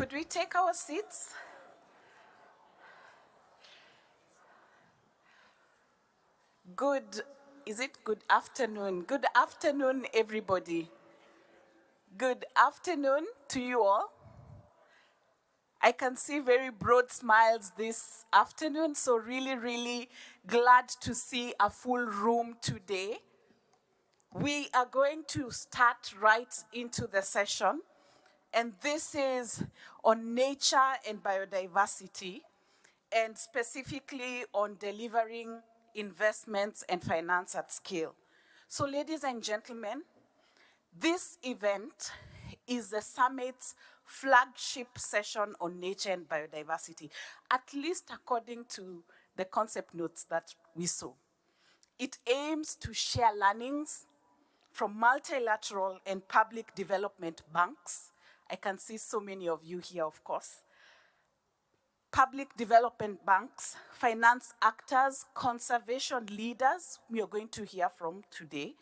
Could we take our seats? Is it good afternoon? Good afternoon, everybody. Good afternoon to you all. I can see very broad smiles this afternoon, so really glad to see a full room today. We are going to start right into the session, and this is on nature and biodiversity, and specifically on delivering investments and finance at scale. So ladies and gentlemen, this event is the summit's flagship session on nature and biodiversity, at least according to the concept notes that we saw. It aims to share learnings from multilateral and public development banks. I can see so many of you here, of course. Public development banks, finance actors, conservation leaders, we are going to hear from today,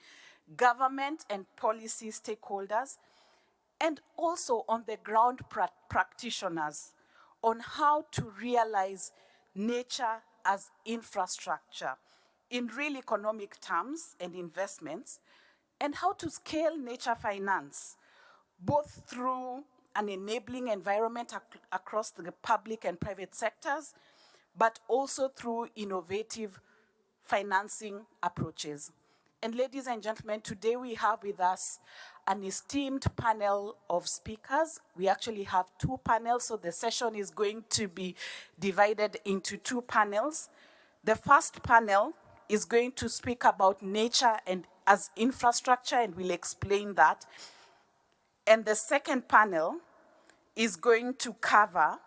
government and policy stakeholders, and also on the ground practitioners on how to realize nature as infrastructure in real economic terms and investments, and how to scale nature finance, both through an enabling environment across the public and private sectors, but also through innovative financing approaches. And ladies and gentlemen, today we have with us an esteemed panel of speakers. We actually have two panels, so the session is going to be divided into two panels. The first panel is going to speak about nature and as infrastructure, and we'll explain that. And the second panel is going to cover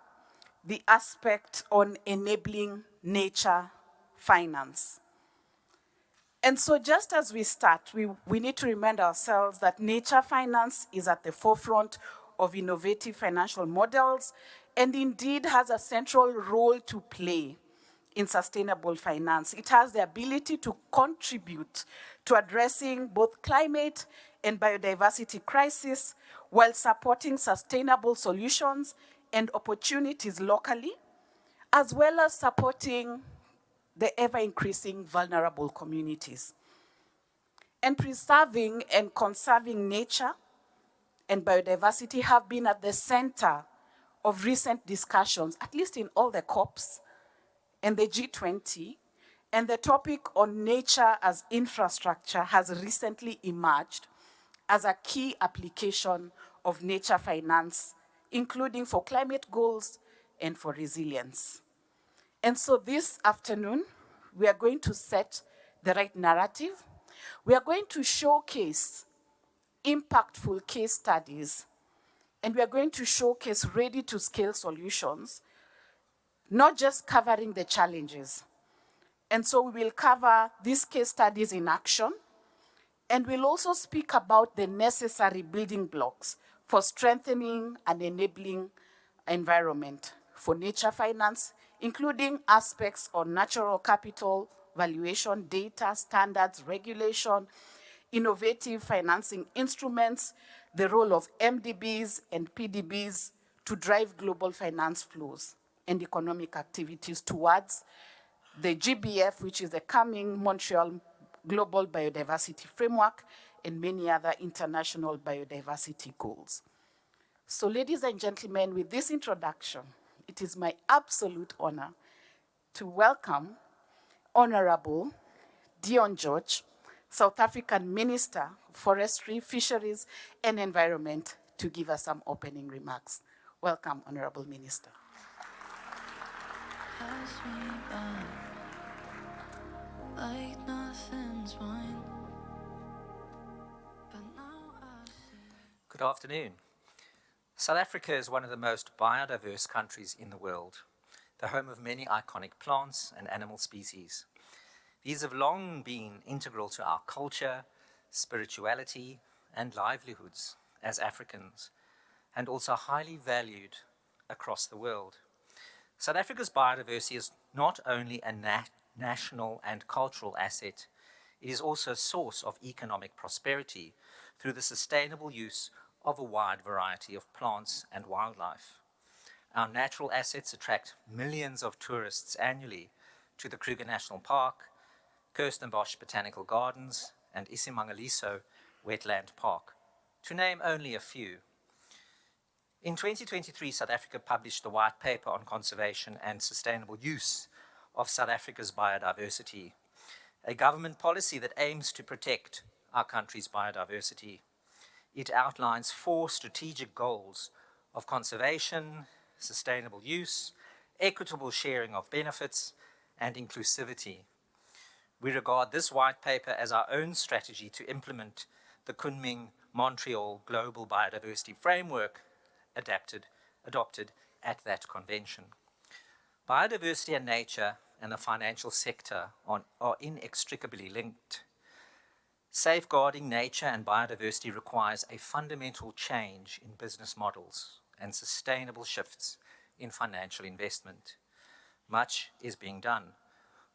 the aspect on enabling nature finance. And so just as we start, we need to remind ourselves that nature finance is at the forefront of innovative financial models and indeed has a central role to play in sustainable finance. It has the ability to contribute to addressing both climate and biodiversity crisis while supporting sustainable solutions and opportunities locally, as well as supporting the ever-increasing vulnerable communities. And preserving and conserving nature and biodiversity have been at the center of recent discussions, at least in all the COPs and the G20, and the topic on nature as infrastructure has recently emerged as a key application of nature finance, including for climate goals and for resilience. And so this afternoon, we are going to set the right narrative. We are going to showcase impactful case studies, and we are going to showcase ready-to-scale solutions, not just covering the challenges. And so we will cover these case studies in action, and we'll also speak about the necessary building blocks for strengthening and enabling environment for nature finance, including aspects on natural capital, valuation, data, standards, regulation, innovative financing instruments, the role of MDBs and PDBs to drive global finance flows and economic activities towards the GBF, which is the coming Montreal Global Biodiversity Framework, and many other international biodiversity goals. So ladies and gentlemen, with this introduction, it is my absolute honor to welcome Honorable Dion George, South African Minister of Forestry, Fisheries, and Environment, to give us some opening remarks. Welcome, Honorable Minister. Like nothing's mine. Good afternoon. South Africa is one of the most biodiverse countries in the world, the home of many iconic plants and animal species. These have long been integral to our culture, spirituality, and livelihoods as Africans, and also highly valued across the world. South Africa's biodiversity is not only a national and cultural asset, it is also a source of economic prosperity through the sustainable use of a wide variety of plants and wildlife. Our natural assets attract millions of tourists annually to the Kruger National Park, Kirstenbosch Botanical Gardens, and Isimangaliso Wetland Park, to name only a few. In 2023, South Africa published the White Paper on Conservation and Sustainable Use of South Africa's Biodiversity, a government policy that aims to protect our country's biodiversity. It outlines 4 strategic goals of conservation, sustainable use, equitable sharing of benefits, and inclusivity. We regard this white paper as our own strategy to implement the Kunming-Montreal Global Biodiversity Framework adopted at that convention. Biodiversity and nature and the financial sector are inextricably linked. Safeguarding nature and biodiversity requires a fundamental change in business models and sustainable shifts in financial investment. Much is being done,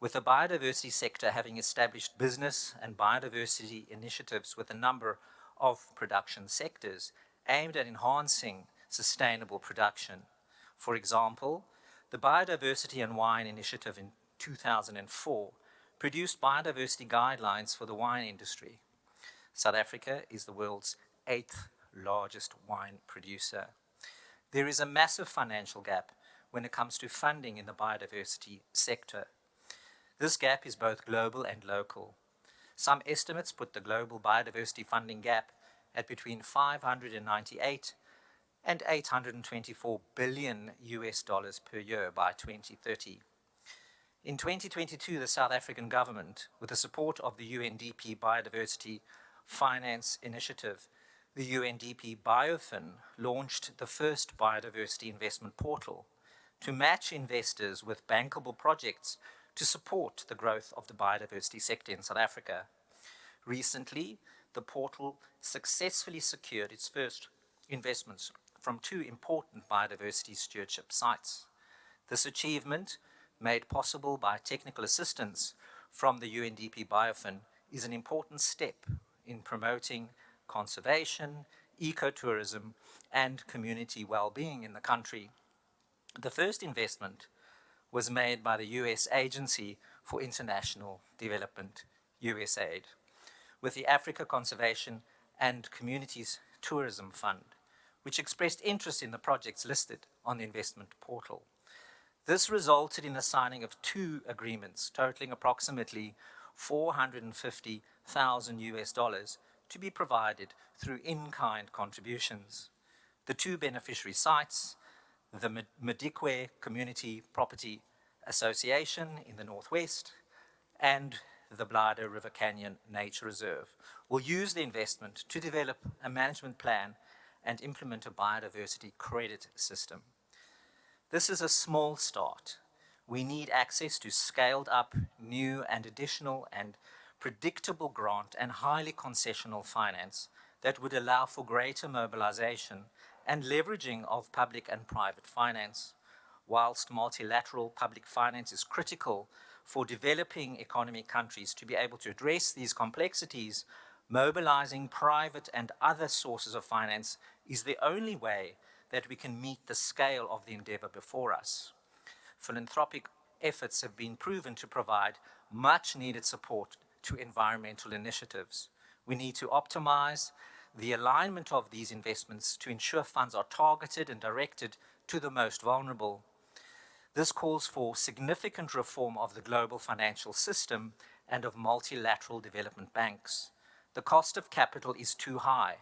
with the biodiversity sector having established business and biodiversity initiatives with a number of production sectors aimed at enhancing sustainable production. For example, the Biodiversity and Wine Initiative in 2004 produced biodiversity guidelines for the wine industry. South Africa is the world's 8th largest wine producer. There is a massive financial gap when it comes to funding in the biodiversity sector. This gap is both global and local. Some estimates put the global biodiversity funding gap at between 598 and 824 billion US dollars per year by 2030. In 2022, the South African government, with the support of the UNDP Biodiversity Finance Initiative, the UNDP BioFin, launched the first biodiversity investment portal to match investors with bankable projects to support the growth of the biodiversity sector in South Africa. Recently, the portal successfully secured its first investments from 2 important biodiversity stewardship sites. This achievement, made possible by technical assistance from the UNDP BioFin, is an important step in promoting conservation, ecotourism, and community well-being in the country. The first investment was made by the US Agency for International Development, USAID, with the Africa Conservation and Communities Tourism Fund, which expressed interest in the projects listed on the investment portal. This resulted in the signing of 2 agreements totaling approximately $450,000 US to be provided through in-kind contributions. The 2 beneficiary sites, the Madikwe Community Property Association in the Northwest and the Blado River Canyon Nature Reserve, will use the investment to develop a management plan and implement a biodiversity credit system. This is a small start. We need access to scaled up, new and additional and predictable grant and highly concessional finance that would allow for greater mobilization and leveraging of public and private finance. Whilst multilateral public finance is critical for developing economy countries to be able to address these complexities, mobilizing private and other sources of finance is the only way that we can meet the scale of the endeavor before us. Philanthropic efforts have been proven to provide much needed support to environmental initiatives. We need to optimize the alignment of these investments to ensure funds are targeted and directed to the most vulnerable. This calls for significant reform of the global financial system and of multilateral development banks. The cost of capital is too high,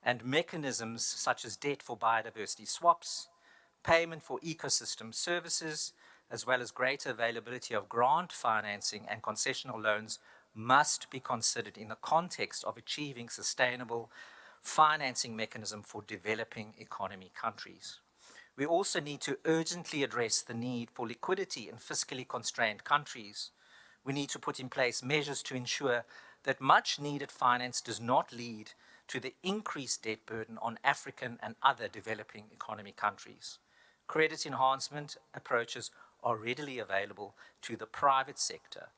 and mechanisms such as debt for biodiversity swaps, payment for ecosystem services, as well as greater availability of grant financing and concessional loans must be considered in the context of achieving sustainable financing mechanism for developing economy countries. We also need to urgently address the need for liquidity in fiscally constrained countries. We need to put in place measures to ensure that much needed finance does not lead to the increased debt burden on African and other developing economy countries. Credit enhancement approaches are readily available to the private sector,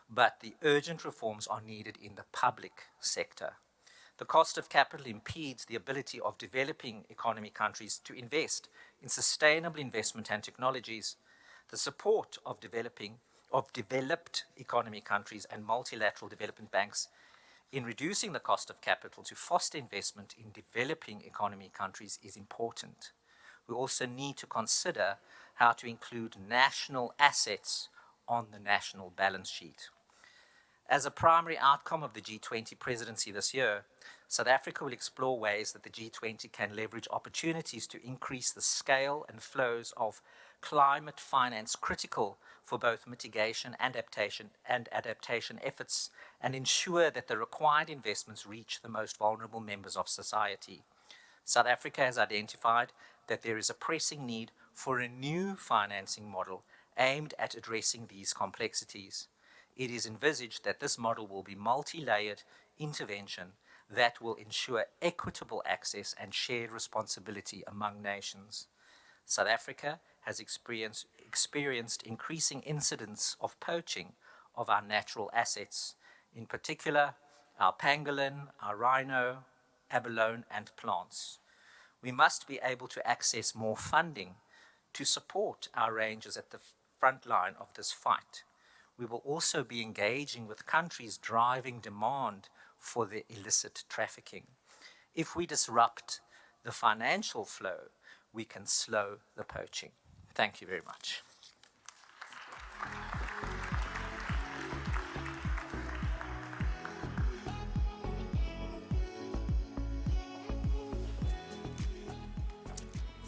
but the urgent reforms are needed in the public sector. The cost of capital impedes the ability of developing economy countries to invest in sustainable investment and technologies. The support of developed economy countries and multilateral development banks in reducing the cost of capital to foster investment in developing economy countries is important. We also need to consider how to include national assets on the national balance sheet. As a primary outcome of the G20 presidency this year, South Africa will explore ways that the G20 can leverage opportunities to increase the scale and flows of climate finance critical for both mitigation and adaptation efforts, and ensure that the required investments reach the most vulnerable members of society. South Africa has identified that there is a pressing need for a new financing model aimed at addressing these complexities. It is envisaged that this model will be multi-layered intervention that will ensure equitable access and shared responsibility among nations. South Africa has experienced increasing incidents of poaching of our natural assets, in particular our pangolin, our rhino, abalone, and plants. We must be able to access more funding to support our rangers at the front line of this fight. We will also be engaging with countries driving demand for the illicit trafficking. If we disrupt the financial flow, we can slow the poaching. Thank you very much.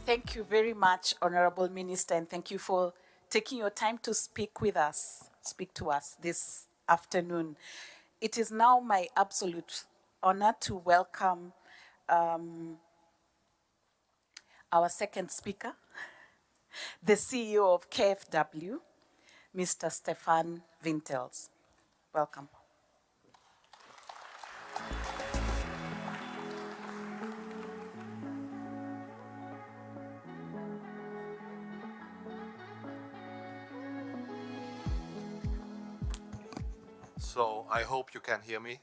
Thank you very much, Honorable Minister, and thank you for taking your time to speak to us this afternoon. It is now my absolute honor to welcome our second speaker, the CEO of KfW, Mr. Stefan Wintels. Welcome. So I hope you can hear me.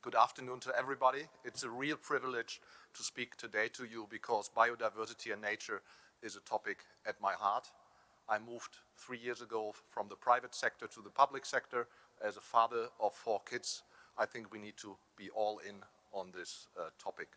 Good afternoon to everybody. It's a real privilege to speak today to you because biodiversity and nature is a topic at my heart. I moved 3 years ago from the private sector to the public sector. As a father of 4 kids, I think we need to be all in on this topic.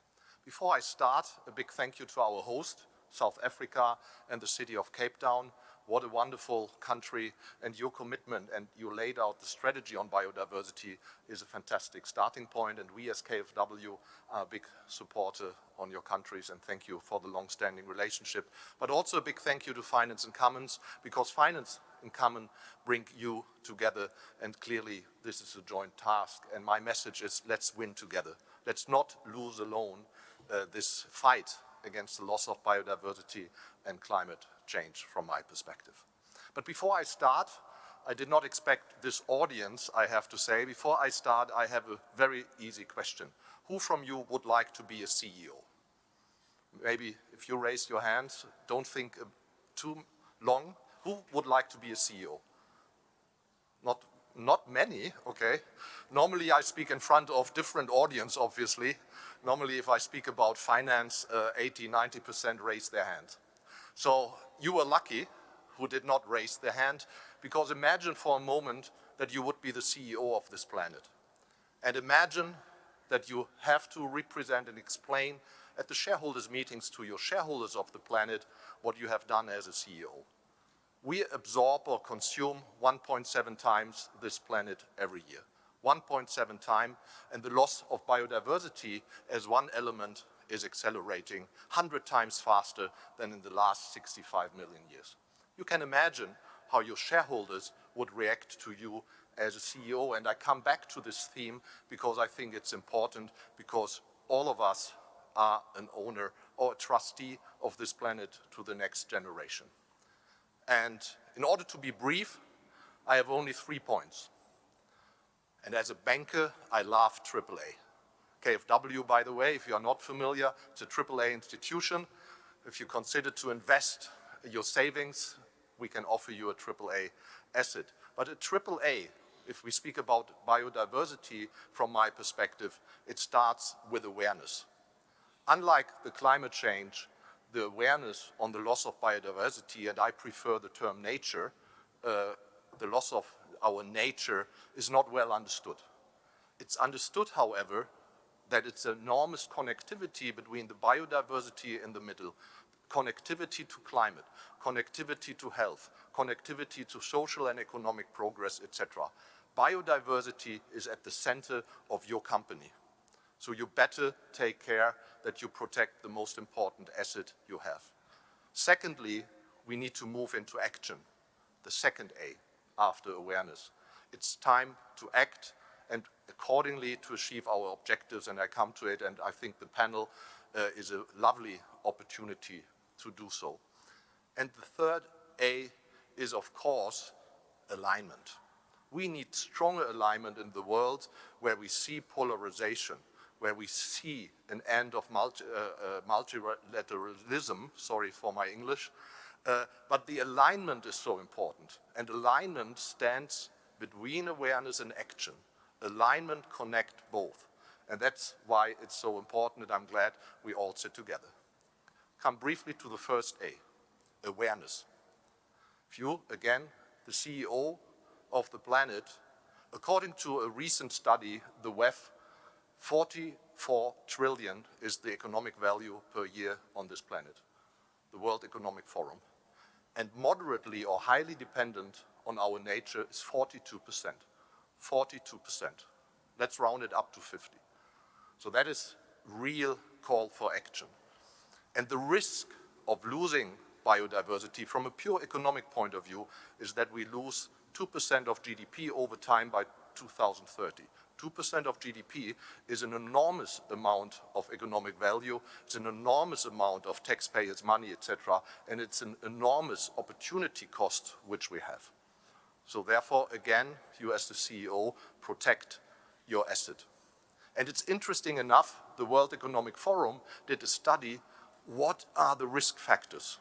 Before I start, a big thank you to our host, South Africa and the city of Cape Town. What a wonderful country, and your commitment, and you laid out the strategy on biodiversity is a fantastic starting point, and we as KfW are a big supporter on your countries, and thank you for the long-standing relationship. But also a big thank you to Finance in Commons, because Finance in Common bring you together, and clearly this is a joint task, and my message is let's win together. Let's not lose alone this fight against the loss of biodiversity and climate change from my perspective. But before I start, I did not expect this audience, I have to say. Before I start, I have a very easy question. Who from you would like to be a CEO? Maybe if you raise your hands, don't think too long. Who would like to be a CEO? Not many, okay. Normally I speak in front of different audience, obviously. Normally if I speak about finance, 80–90% raise their hand. So you were lucky who did not raise their hand, because imagine for a moment that you would be the CEO of this planet. And imagine that you have to represent and explain at the shareholders' meetings to your shareholders of the planet what you have done as a CEO. We absorb or consume 1.7 times this planet every year. 1.7 times, and the loss of biodiversity as one element is accelerating 100 times faster than in the last 65 million years. You can imagine how your shareholders would react to you as a CEO, and I come back to this theme because I think it's important, because all of us are an owner or a trustee of this planet to the next generation. And in order to be brief, I have only 3 points. And as a banker, I love AAA. KfW, by the way, if you are not familiar, it's a AAA institution. If you consider to invest your savings, we can offer you a AAA asset. But a AAA if we speak about biodiversity from my perspective, it starts with awareness. Unlike the climate change, the awareness on the loss of biodiversity, and I prefer the term nature, the loss of our nature is not well understood. It's understood, however, that it's enormous connectivity between the biodiversity in the middle, connectivity to climate, connectivity to health, connectivity to social and economic progress, etc. Biodiversity is at the center of your company. So you better take care that you protect the most important asset you have. Secondly, we need to move into action, the second A after awareness. It's time to act and accordingly to achieve our objectives, and I come to it, and I think the panel is a lovely opportunity to do so. And the third A is, of course, alignment. We need stronger alignment in the world where we see polarization, where we see an end of multilateralism, sorry for my English, but the alignment is so important. And alignment stands between awareness and action. Alignment connects both. And that's why it's so important, and I'm glad we all sit together. Come briefly to the first A, awareness. If you, again, the CEO of the planet, according to a recent study, the WEF, 44 trillion is the economic value per year on this planet, the World Economic Forum. And moderately or highly dependent on our nature is 42%. 42%. Let's round it up to 50. So that is real call for action. And the risk of losing biodiversity from a pure economic point of view is that we lose 2% of GDP over time by 2030. 2% of GDP is an enormous amount of economic value, it's an enormous amount of taxpayers' money, etc., and it's an enormous opportunity cost which we have. So therefore, again, you as the CEO, protect your asset. And it's interesting enough, the World Economic Forum did a study, what are the risk factors?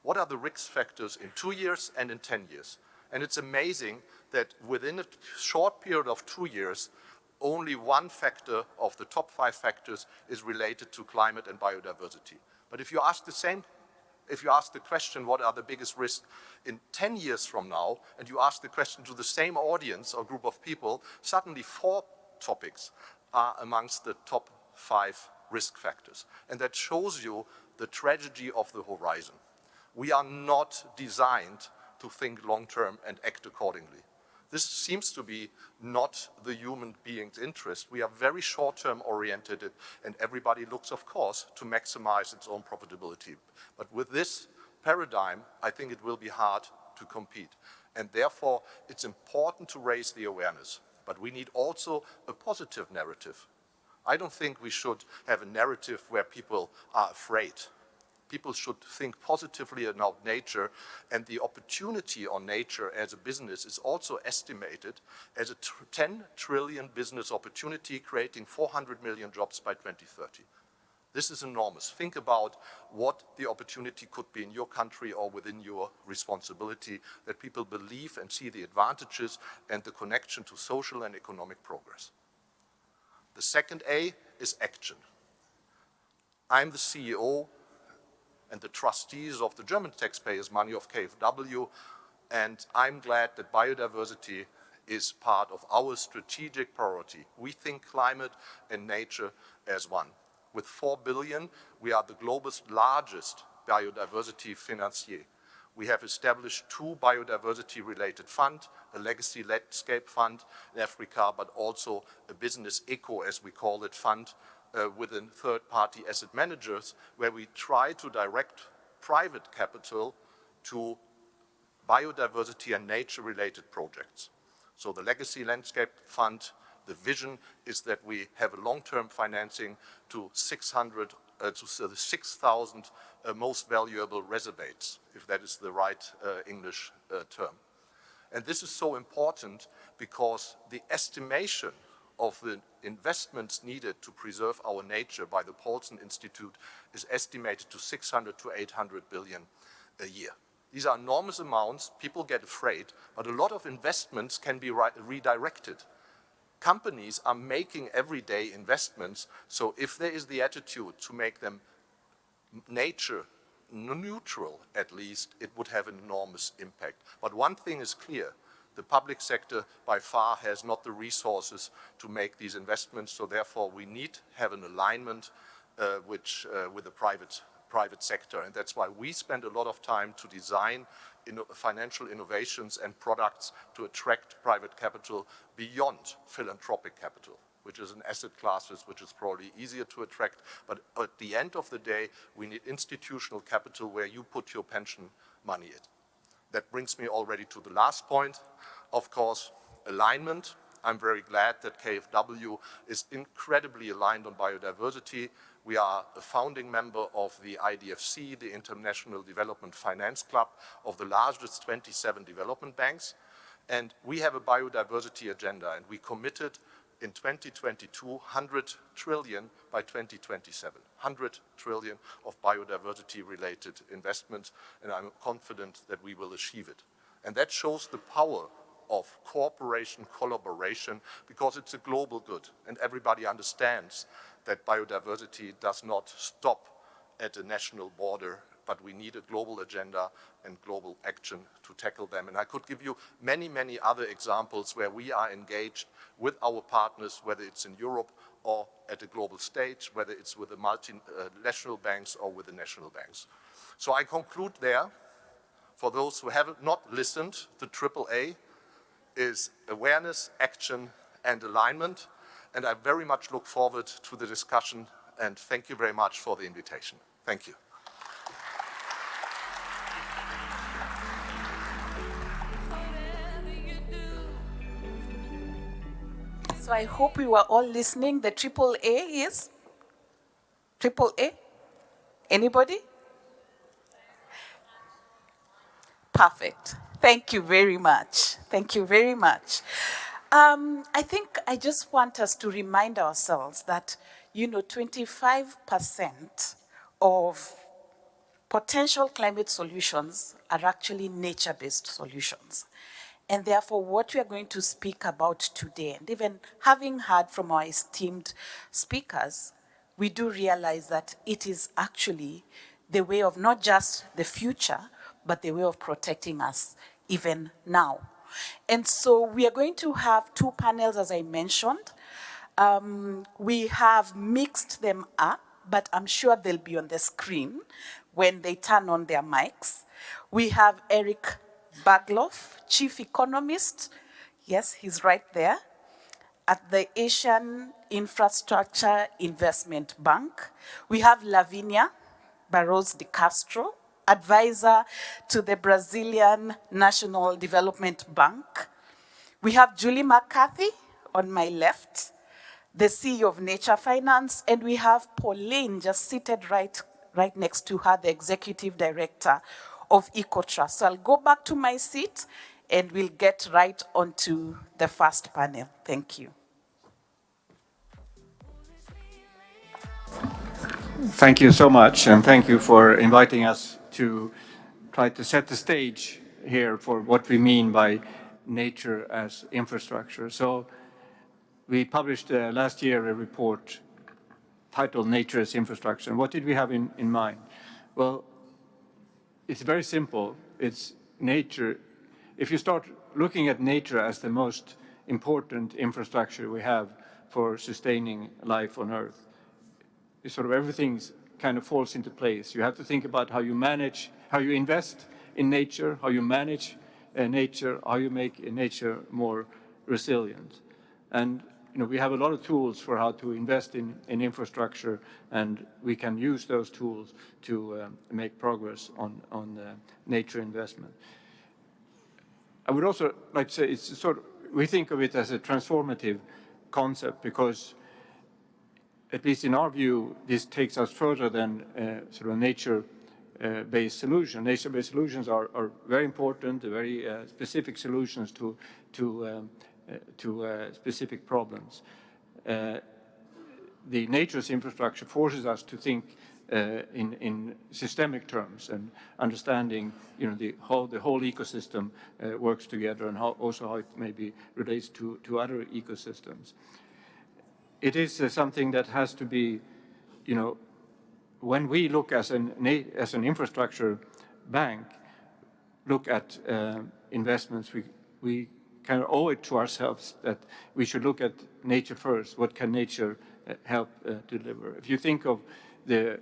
What are the risk factors in 2 years and in 10 years? And it's amazing that within a short period of 2 years, only one factor of the top 5 factors is related to climate and biodiversity. But if you ask the question, what are the biggest risks in 10 years from now, and you ask the question to the same audience or group of people, suddenly 4 topics are amongst the top 5 risk factors. And that shows you the tragedy of the horizon. We are not designed to think long-term and act accordingly. This seems to be not the human being's interest. We are very short-term oriented, and everybody looks, of course, to maximize its own profitability. But with this paradigm, I think it will be hard to compete. And therefore, it's important to raise the awareness. But we need also a positive narrative. I don't think we should have a narrative where people are afraid. People should think positively about nature, and the opportunity on nature as a business is also estimated as a 10 trillion business opportunity, creating 400 million jobs by 2030. This is enormous. Think about what the opportunity could be in your country or within your responsibility, that people believe and see the advantages and the connection to social and economic progress. The second A is action. I'm the CEO and the trustees of the German taxpayers' money of KfW, and I'm glad that biodiversity is part of our strategic priority. We think climate and nature as one. With 4 billion, we are the global's largest biodiversity financier. We have established 2 biodiversity-related funds, a legacy landscape fund in Africa, but also a business eco, as we call it, fund within third-party asset managers, where we try to direct private capital to biodiversity and nature-related projects. So the Legacy Landscape Fund, the vision is that we have a long-term financing to 6,000 most valuable reservates, if that is the right English term. And this is so important because the estimation of the investments needed to preserve our nature by the Paulson Institute is estimated to 600 to 800 billion a year. These are enormous amounts, people get afraid, but a lot of investments can be redirected. Companies are making everyday investments, so if there is the attitude to make them nature neutral, at least, it would have an enormous impact. But one thing is clear, the public sector by far has not the resources to make these investments, so therefore we need to have an alignment with the private sector, and that's why we spend a lot of time to design financial innovations and products to attract private capital beyond philanthropic capital, which is an asset class which is probably easier to attract. But at the end of the day, we need institutional capital where you put your pension money in. That brings me already to the last point, of course, alignment. I'm very glad that KfW is incredibly aligned on biodiversity. We are a founding member of the IDFC, the International Development Finance Club, of the largest 27 development banks. And we have a biodiversity agenda, and we committed in 2022, 100 trillion by 2027, 100 trillion of biodiversity-related investments, and I'm confident that we will achieve it. And that shows the power of cooperation, collaboration, because it's a global good, and everybody understands that biodiversity does not stop at a national border, but we need a global agenda and global action to tackle them. And I could give you many, many other examples where we are engaged with our partners, whether it's in Europe or at a global stage, whether it's with the multinational banks or with the national banks. So I conclude there. For those who have not listened, the AAA is awareness, action, and alignment. And I very much look forward to the discussion, and thank you very much for the invitation. Thank you. So I hope you were all listening. The AAA is? AAA? Anybody? Perfect. Thank you very much. Thank you very much. I think I just want us to remind ourselves that, 25% of potential climate solutions are actually nature-based solutions. And therefore, what we are going to speak about today, and even having heard from our esteemed speakers, we do realize that it is actually the way of not just the future, but the way of protecting us even now. And so we are going to have two panels, as I mentioned. We have mixed them up, but I'm sure they'll be on the screen when they turn on their mics. We have Eric Bagloff, Chief Economist. Yes, he's right there, at the Asian Infrastructure Investment Bank. We have Lavinia Barros de Castro, advisor to the Brazilian National Development Bank. We have Julie McCarthy on my left, the CEO of Nature Finance, and we have Pauline just seated right next to her, the Executive Director of EcoTrust. So I'll go back to my seat and we'll get right onto the first panel. Thank you. Thank you so much, and thank you for inviting us to try to set the stage here for what we mean by nature as infrastructure. So we published last year a report titled Nature as Infrastructure. And what did we have in mind? Well, it's very simple. It's nature. If you start looking at nature as the most important infrastructure we have for sustaining life on Earth, it's sort of everything kind of falls into place. You have to think about how you manage, how you invest in nature, how you manage nature, how you make nature more resilient. And we have a lot of tools for how to invest in infrastructure, and we can use those tools to make progress on nature investment. I would also like to say it's sort of, we think of it as a transformative concept because, at least in our view, this takes us further than sort of a nature-based solution. Nature-based solutions are very important, very specific solutions to specific problems. The nature's infrastructure forces us to think in systemic terms, and understanding the whole ecosystem works together, and also how it maybe relates to other ecosystems. It is something that has to be, when we look as an infrastructure bank, look at investments, we kind of owe it to ourselves that we should look at nature first. What can nature help deliver? If you think of the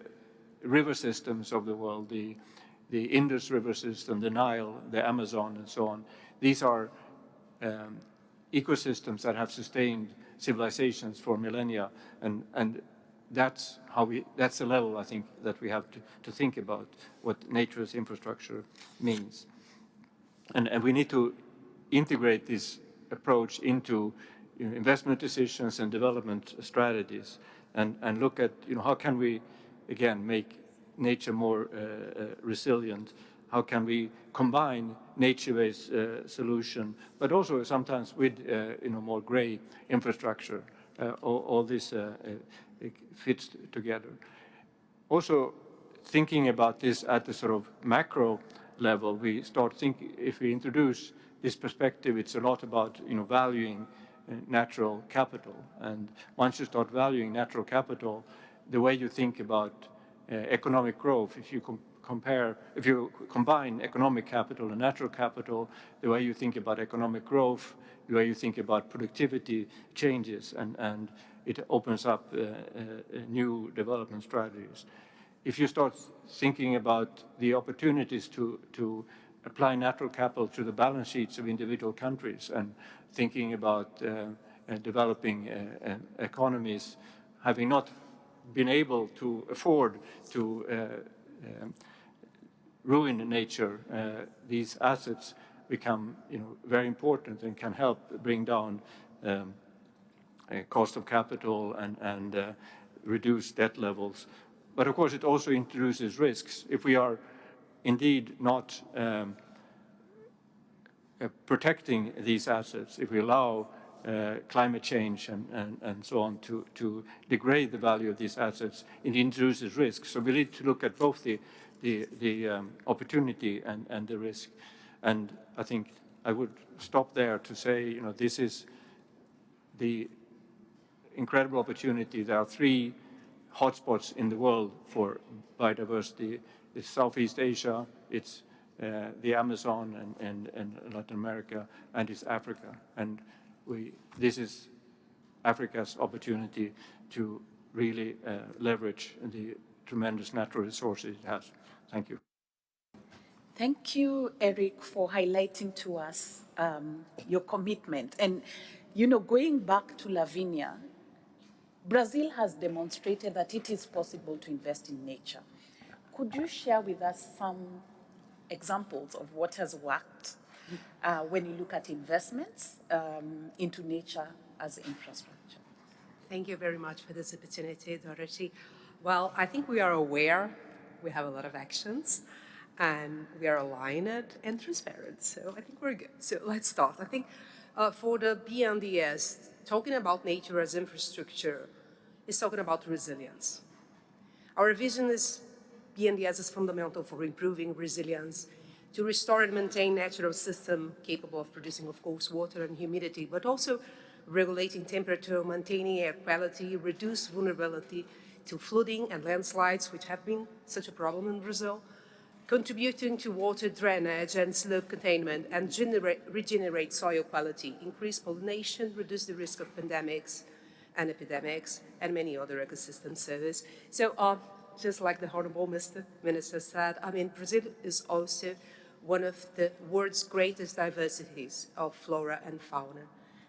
river systems of the world, the Indus River system, the Nile, the Amazon, and so on, these are ecosystems that have sustained civilizations for millennia, and that's the level, I think, that we have to think about what nature's infrastructure means. And we need to integrate this approach into investment decisions and development strategies, and look at how can we, again, make nature more resilient. How can we combine nature-based solution, but also sometimes with more gray infrastructure. All this fits together. Also, thinking about this at the sort of macro level, we start thinking, if we introduce this perspective, it's a lot about valuing natural capital. And once you start valuing natural capital, the way you think about economic growth, if you combine economic capital and natural capital, the way you think about economic growth, the way you think about productivity changes, and it opens up new development strategies. If you start thinking about the opportunities to apply natural capital to the balance sheets of individual countries, and thinking about developing economies having not been able to afford to ruin nature, these assets become very important and can help bring down cost of capital and reduce debt levels. But of course it also introduces risks. If we are indeed not protecting these assets, if we allow climate change and so on to degrade the value of these assets, it introduces risks. So we need to look at both the opportunity and the risk. And I think I would stop there to say, this is the incredible opportunity. There are 3 hotspots in the world for biodiversity. It's Southeast Asia, it's the Amazon and Latin America, and it's Africa. And this is Africa's opportunity to really leverage the tremendous natural resources it has. Thank you. Thank you, Eric, for highlighting to us your commitment. And, going back to Lavinia, Brazil has demonstrated that it is possible to invest in nature. Could you share with us some examples of what has worked when you look at investments into nature as infrastructure? Thank you very much for this opportunity, Dorothy. Well, I think we are aware we have a lot of actions, and we are aligned and transparent. So I think we're good. So let's start. I think for the BNDES, talking about nature as infrastructure is talking about resilience. Our vision is BNDES is fundamental for improving resilience, to restore and maintain natural system capable of producing, of course, water and humidity, but also regulating temperature, maintaining air quality, reduce vulnerability to flooding and landslides, which have been such a problem in Brazil, contributing to water drainage and slope containment, and regenerate soil quality, increase pollination, reduce the risk of pandemics and epidemics, and many other ecosystem services. So just like the Honorable Minister said, Brazil is also one of the world's greatest diversities of flora and fauna.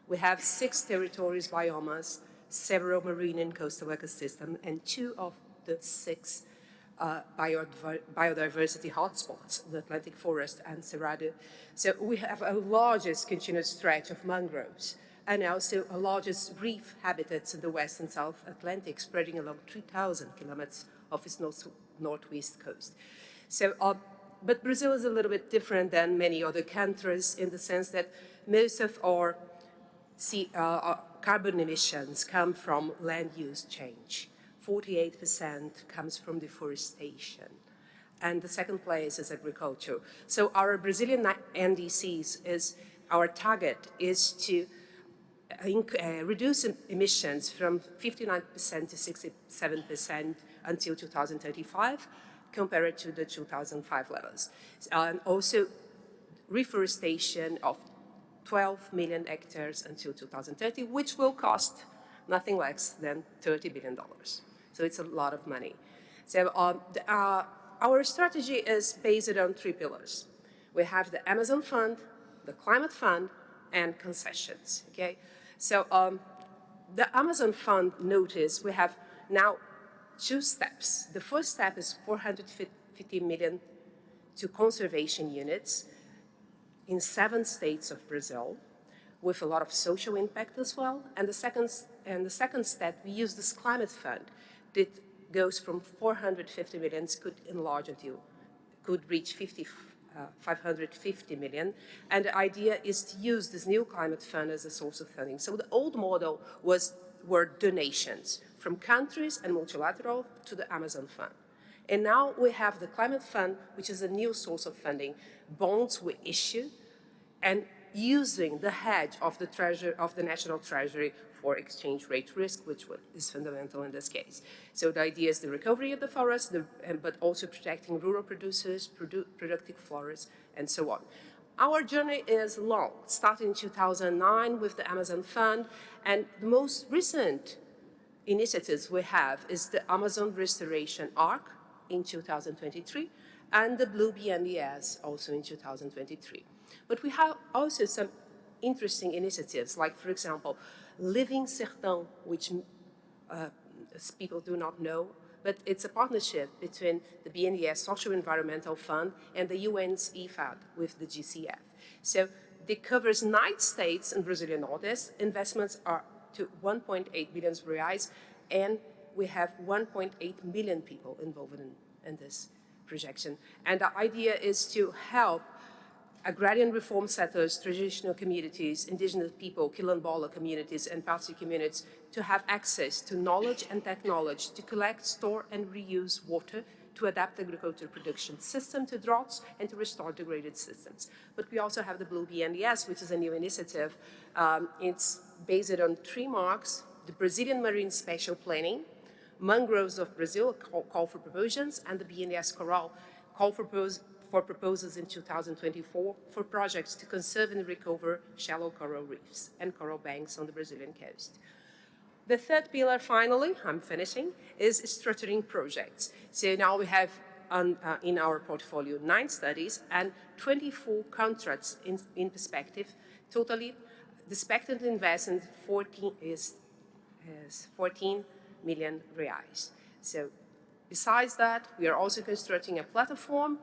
We have 6 territories, biomas, several marine and coastal ecosystems, and 2 of the 6 biodiversity hotspots, the Atlantic forest and Cerrado. So we have a largest continuous stretch of mangroves, and also a largest reef habitats in the West and South Atlantic, spreading along 3,000 kilometers of its northwest coast. So, but Brazil is a little bit different than many other countries in the sense that most of our carbon emissions come from land use change. 48% comes from deforestation. And the second place is agriculture. So our Brazilian NDCs our target is to reduce emissions from 59% to 67% until 2035, compared to the 2005 levels. And also reforestation of 12 million hectares until 2030, which will cost nothing less than $30 billion. So it's a lot of money. So our strategy is based on 3 pillars. We have the Amazon Fund, the Climate Fund, and concessions, okay? So the Amazon Fund notice, we have now 2 steps. The first step is 450 million to conservation units in 7 states of Brazil, with a lot of social impact as well. And the second step, we use this Climate Fund that goes from 450 million, could reach 550 million. And the idea is to use this new Climate Fund as a source of funding. So the old model were donations from countries and multilateral to the Amazon Fund. And now we have the Climate Fund, which is a new source of funding. Bonds we issue, and using the hedge of the National Treasury for exchange rate risk, which is fundamental in this case. So the idea is the recovery of the forest, but also protecting rural producers, productive forests, and so on. Our journey is long, starting in 2009 with the Amazon Fund, and the most recent initiatives we have is the Amazon Restoration Arc in 2023, and the Blue BNDES also in 2023. But we have also some interesting initiatives, like, for example, Living Sertão, which people do not know, but it's a partnership between the BNDES Social Environmental Fund and the UN's EFAD with the GCF. So it covers 9 states in Brazilian Northeast. Investments are to 1.8 billion reais, and we have 1.8 million people involved in this projection. And the idea is to help agrarian reform settlers, traditional communities, indigenous people, quilombola communities, and Parsi communities to have access to knowledge and technology to collect, store, and reuse water, to adapt the agricultural production system to droughts, and to restore degraded systems. But we also have the Blue BNDES, which is a new initiative. It's based on 3 marks: the Brazilian Marine Spatial Planning, Mangroves of Brazil, call for proposals, and the BNDES Coral, call for proposals in 2024 for projects to conserve and recover shallow coral reefs and coral banks on the Brazilian coast. The third pillar, finally, I'm finishing, is structuring projects. So now we have in our portfolio 9 studies and 24 contracts in perspective. Totally, the expected investment is 14 million reais. So besides that, we are also constructing a platform.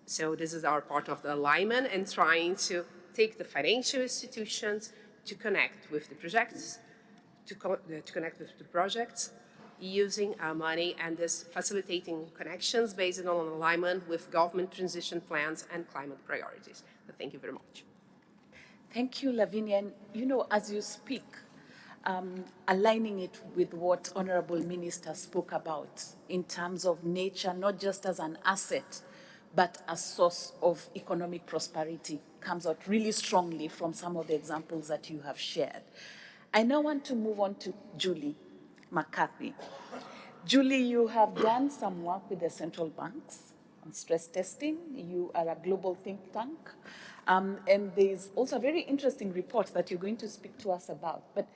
So this is our part of the alignment and trying to take the financial institutions to connect with the projects, using our money and this facilitating connections based on alignment with government transition plans and climate priorities. But thank you very much. Thank you, Lavinia. And you know, as you speak, aligning it with what Honorable Minister spoke about in terms of nature, not just as an asset, but a source of economic prosperity, comes out really strongly from some of the examples that you have shared. I now want to move on to Julie McCarthy. Julie, you have done some work with the central banks on stress testing. You are a global think tank. And there's also a very interesting report that you're going to speak to us about. But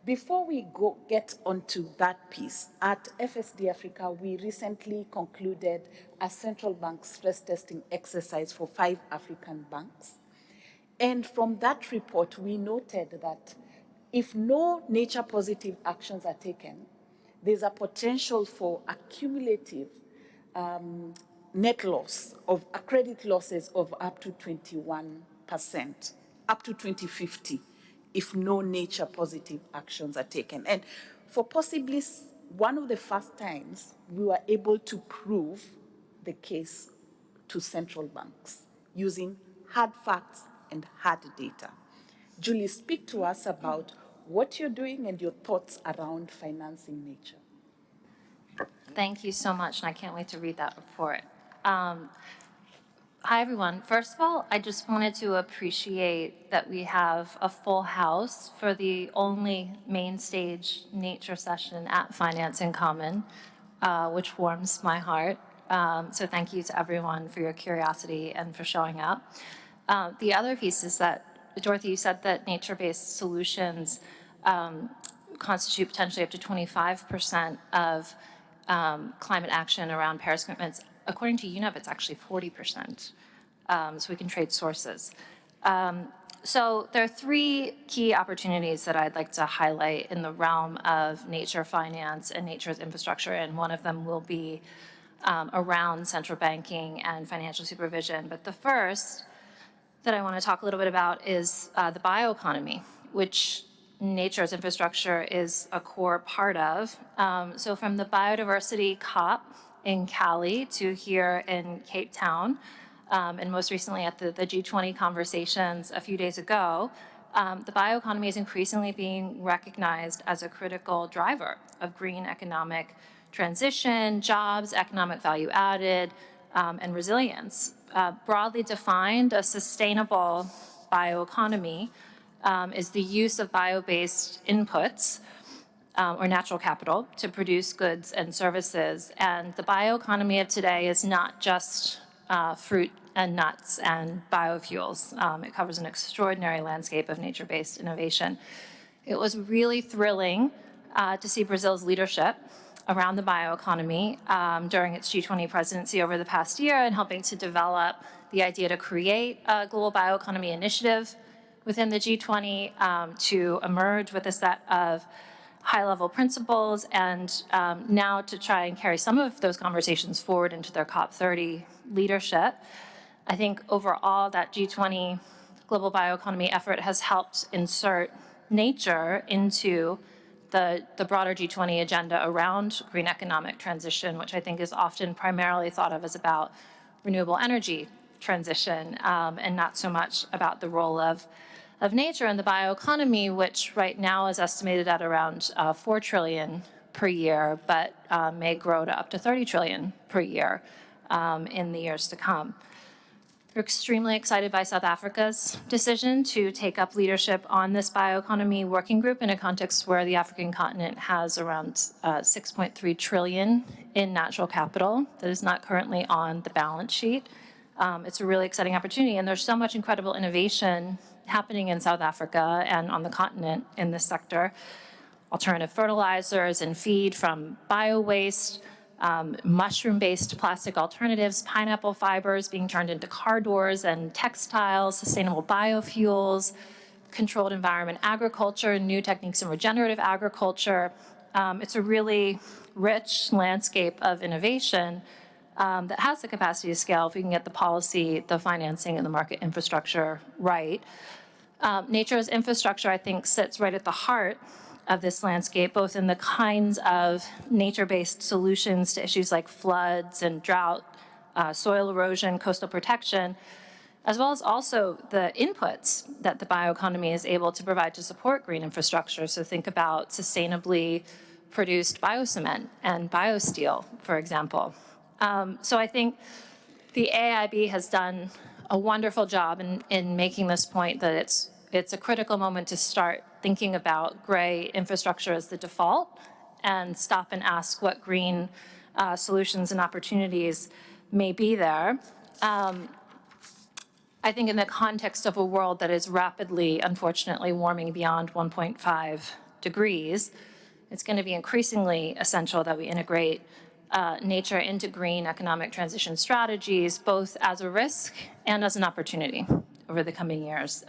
before we get onto that piece, at FSD Africa, we recently concluded a central bank stress testing exercise for 5 African banks. And from that report, we noted that if no nature-positive actions are taken, there's a potential for accumulative net loss of credit losses of up to 21%, up to 2050, if no nature-positive actions are taken. And for possibly one of the first times, we were able to prove the case to central banks using hard facts and hard data. Julie, speak to us about what you're doing and your thoughts around financing nature. Thank you so much, and I can't wait to read that report. Hi, everyone. First of all, I just wanted to appreciate that we have a full house for the only main stage nature session at Finance in Common, which warms my heart. So thank you to everyone for your curiosity and for showing up. The other piece is that, Dorothy, you said that nature-based solutions constitute potentially up to 25% of climate action around Paris commitments. According to UNEP, it's actually 40%. So we can trade sources. So there are three key opportunities that I'd like to highlight in the realm of nature finance and nature's infrastructure, and one of them will be around central banking and financial supervision. But the first that I want to talk a little bit about is the bioeconomy, which nature's infrastructure is a core part of. So from the Biodiversity COP in Cali to here in Cape Town, and most recently at the G20 conversations a few days ago, the bioeconomy is increasingly being recognized as a critical driver of green economic transition, jobs, economic value added, and resilience. Broadly defined, a sustainable bioeconomy is the use of bio-based inputs or natural capital to produce goods and services. And the bioeconomy of today is not just fruit and nuts and biofuels. It covers an extraordinary landscape of nature-based innovation. It was really thrilling to see Brazil's leadership around the bioeconomy during its G20 presidency over the past year, and helping to develop the idea to create a global bioeconomy initiative within the G20 to emerge with a set of high-level principles, and now to try and carry some of those conversations forward into their COP30 leadership. I think overall that G20 global bioeconomy effort has helped insert nature into the broader G20 agenda around green economic transition, which I think is often primarily thought of as about renewable energy transition, and not so much about the role of nature in the bioeconomy, which right now is estimated at around 4 trillion per year, but may grow to up to 30 trillion per year in the years to come. We're extremely excited by South Africa's decision to take up leadership on this bioeconomy working group in a context where the African continent has around 6.3 trillion in natural capital that is not currently on the balance sheet. It's a really exciting opportunity, and there's so much incredible innovation happening in South Africa and on the continent in this sector. Alternative fertilizers and feed from bio-waste, mushroom-based plastic alternatives, pineapple fibers being turned into car doors and textiles, sustainable biofuels, controlled environment agriculture, new techniques in regenerative agriculture. It's a really rich landscape of innovation that has the capacity to scale if we can get the policy, the financing, and the market infrastructure right. Nature's infrastructure, I think, sits right at the heart of this landscape, both in the kinds of nature-based solutions to issues like floods and drought, soil erosion, coastal protection, as well as also the inputs that the bioeconomy is able to provide to support green infrastructure. So think about sustainably produced biocement and biosteel, for example. So I think the AIB has done a wonderful job in making this point that it's a critical moment to start thinking about gray infrastructure as the default and stop and ask what green solutions and opportunities may be there. I think in the context of a world that is rapidly, unfortunately, warming beyond 1.5 degrees, it's going to be increasingly essential that we integrate nature into green economic transition strategies, both as a risk and as an opportunity over the coming years.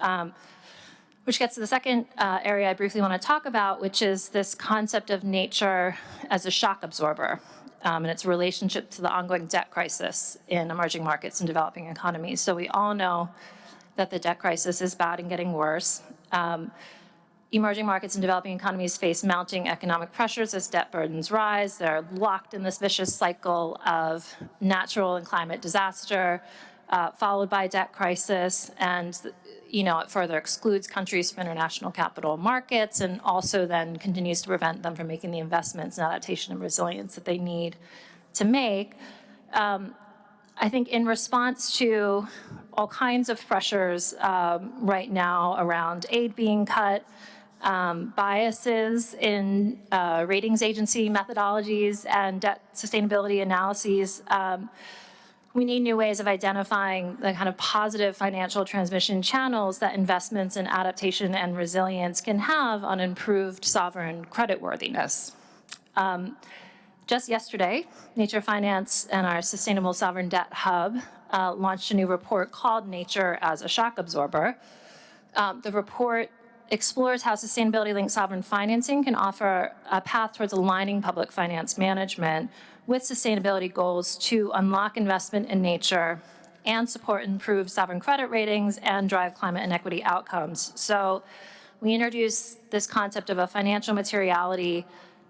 Which gets to the second area I briefly want to talk about, which is this concept of nature as a shock absorber and its relationship to the ongoing debt crisis in emerging markets and developing economies. So we all know that the debt crisis is bad and getting worse. Emerging markets and developing economies face mounting economic pressures as debt burdens rise. They're locked in this vicious cycle of natural and climate disaster, followed by debt crisis. And it further excludes countries from international capital markets and also then continues to prevent them from making the investments in adaptation and resilience that they need to make. I think in response to all kinds of pressures right now around aid being cut, biases in ratings agency methodologies and debt sustainability analyses, we need new ways of identifying the kind of positive financial transmission channels that investments in adaptation and resilience can have on improved sovereign creditworthiness. Just yesterday, Nature Finance and our Sustainable Sovereign Debt Hub launched a new report called Nature as a Shock Absorber. The report explores how sustainability-linked sovereign financing can offer a path towards aligning public finance management with sustainability goals to unlock investment in nature and support improved sovereign credit ratings and drive climate and equity outcomes. So we introduced this concept of a financial materiality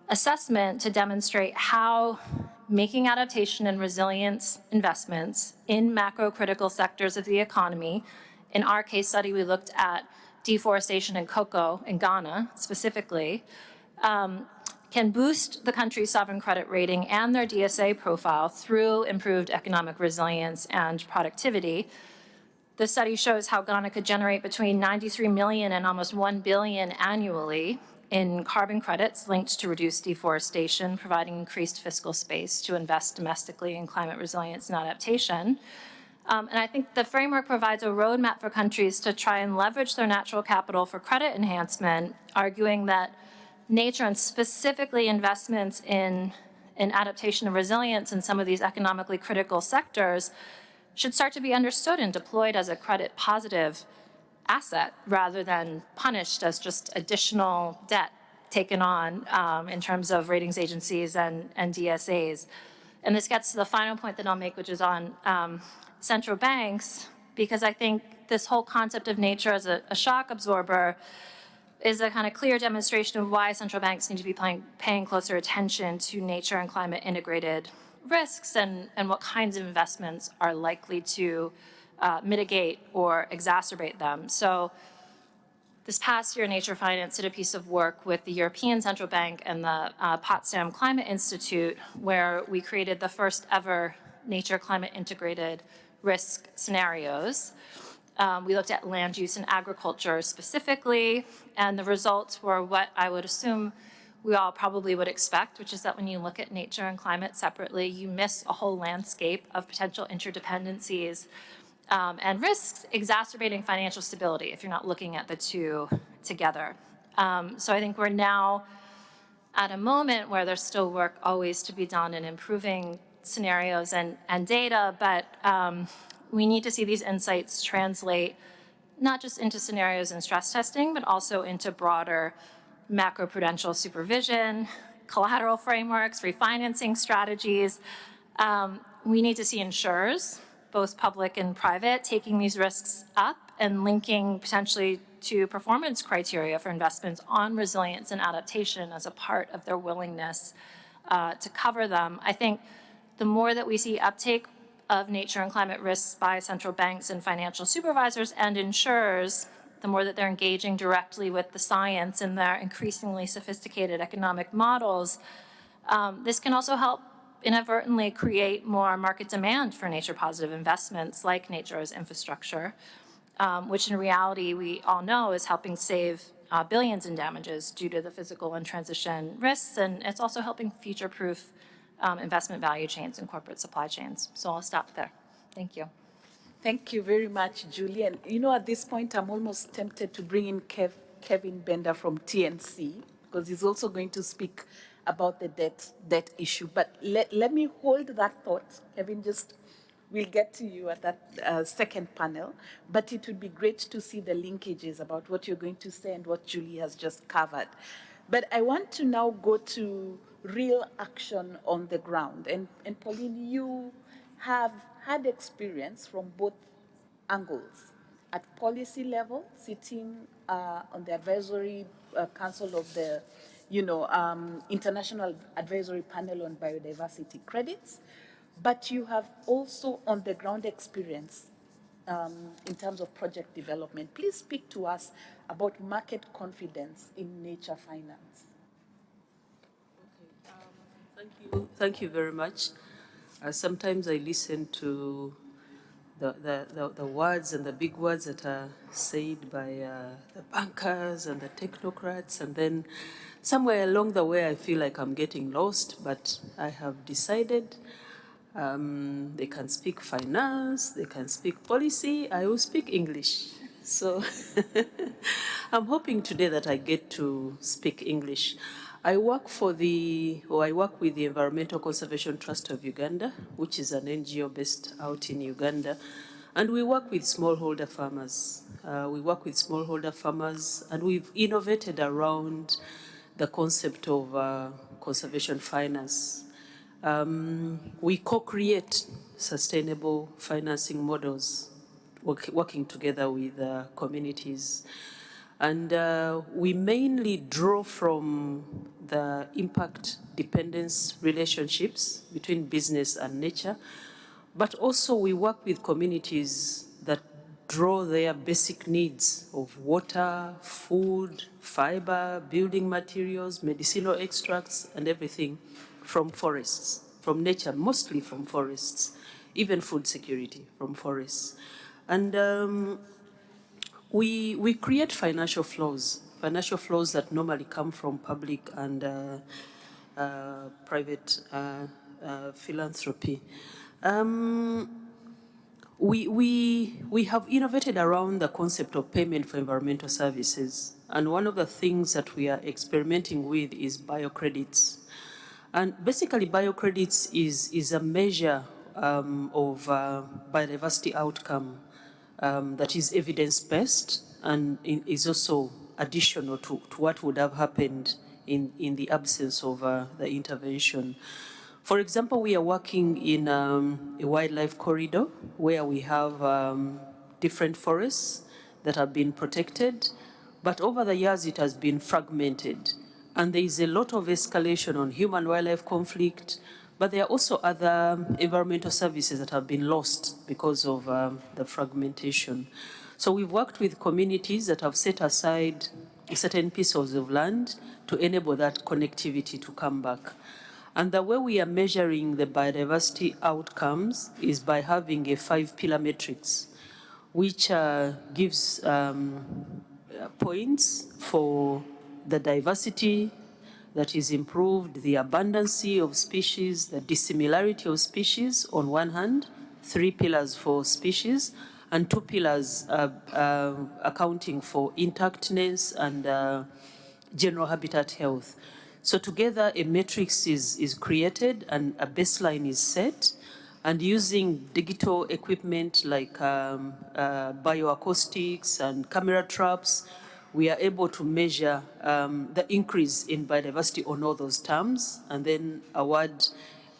assessment to demonstrate how making adaptation and resilience investments in macro-critical sectors of the economy, in our case study, we looked at deforestation and cocoa in Ghana specifically, can boost the country's sovereign credit rating and their DSA profile through improved economic resilience and productivity. The study shows how Ghana could generate between 93 million and almost 1 billion annually in carbon credits linked to reduced deforestation, providing increased fiscal space to invest domestically in climate resilience and adaptation. And I think the framework provides a roadmap for countries to try and leverage their natural capital for credit enhancement, arguing that nature and specifically investments in adaptation and resilience in some of these economically critical sectors should start to be understood and deployed as a credit positive asset rather than punished as just additional debt taken on in terms of ratings agencies and DSAs. And this gets to the final point that I'll make, which is on central banks, because I think this whole concept of nature as a shock absorber is a kind of clear demonstration of why central banks need to be paying closer attention to nature and climate integrated risks and what kinds of investments are likely to mitigate or exacerbate them. So this past year, Nature Finance did a piece of work with the European Central Bank and the Potsdam Climate Institute, where we created the first ever nature climate integrated risk scenarios. We looked at land use and agriculture specifically, and the results were what I would assume we all probably would expect, which is that when you look at nature and climate separately, you miss a whole landscape of potential interdependencies and risks exacerbating financial stability if you're not looking at the two together. So I think we're now at a moment where there's still work always to be done in improving scenarios and data, but we need to see these insights translate not just into scenarios and stress testing, but also into broader macroprudential supervision, collateral frameworks, refinancing strategies. We need to see insurers, both public and private, taking these risks up and linking potentially to performance criteria for investments on resilience and adaptation as a part of their willingness to cover them. I think the more that we see uptake of nature and climate risks by central banks and financial supervisors and insurers, the more that they're engaging directly with the science and their increasingly sophisticated economic models, this can also help inadvertently create more market demand for nature-positive investments like nature as infrastructure, which in reality we all know is helping save billions in damages due to the physical and transition risks, and it's also helping future-proof investment value chains and corporate supply chains. So I'll stop there. Thank you. Thank you very much, Julie. And at this point, I'm almost tempted to bring in Kevin Bender from TNC, because he's also going to speak about the debt issue. But let me hold that thought. Kevin, we'll get to you at that second panel. But it would be great to see the linkages about what you're going to say and what Julie has just covered. But I want to now go to real action on the ground. And Pauline, you have had experience from both angles. At policy level, sitting on the advisory council of the International Advisory Panel on Biodiversity Credits, but you have also on the ground experience in terms of project development. Please speak to us about market confidence in nature finance. Thank you very much. Sometimes I listen to the words and the big words that are said by the bankers and the technocrats, and then somewhere along the way I feel like I'm getting lost, but I have decided they can speak finance, they can speak policy, I will speak English. So I'm hoping today that I get to speak English. I work with the Environmental Conservation Trust of Uganda, which is an NGO based out in Uganda. And we work with smallholder farmers. And we've innovated around the concept of conservation finance. We co-create sustainable financing models, working together with communities. And we mainly draw from the impact dependence relationships between business and nature, but also we work with communities that draw their basic needs of water, food, fiber, building materials, medicinal extracts, and everything from forests, from nature, mostly from forests, even food security from forests. And we create financial flows that normally come from public and private philanthropy. We have innovated around the concept of payment for environmental services. And one of the things that we are experimenting with is biocredits. And basically biocredits is a measure of biodiversity outcome that is evidence-based and is also additional to what would have happened in the absence of the intervention. For example, we are working in a wildlife corridor where we have different forests that have been protected, but over the years it has been fragmented. And there is a lot of escalation on human-wildlife conflict, but there are also other environmental services that have been lost because of the fragmentation. So we've worked with communities that have set aside certain pieces of land to enable that connectivity to come back. And the way we are measuring the biodiversity outcomes is by having a 5-pillar matrix, which gives points for the diversity that is improved, the abundancy of species, the dissimilarity of species on one hand, 3 pillars for species, and 2 pillars accounting for intactness and general habitat health. So together a matrix is created and a baseline is set, and using digital equipment like bioacoustics and camera traps, we are able to measure the increase in biodiversity on all those terms, and then award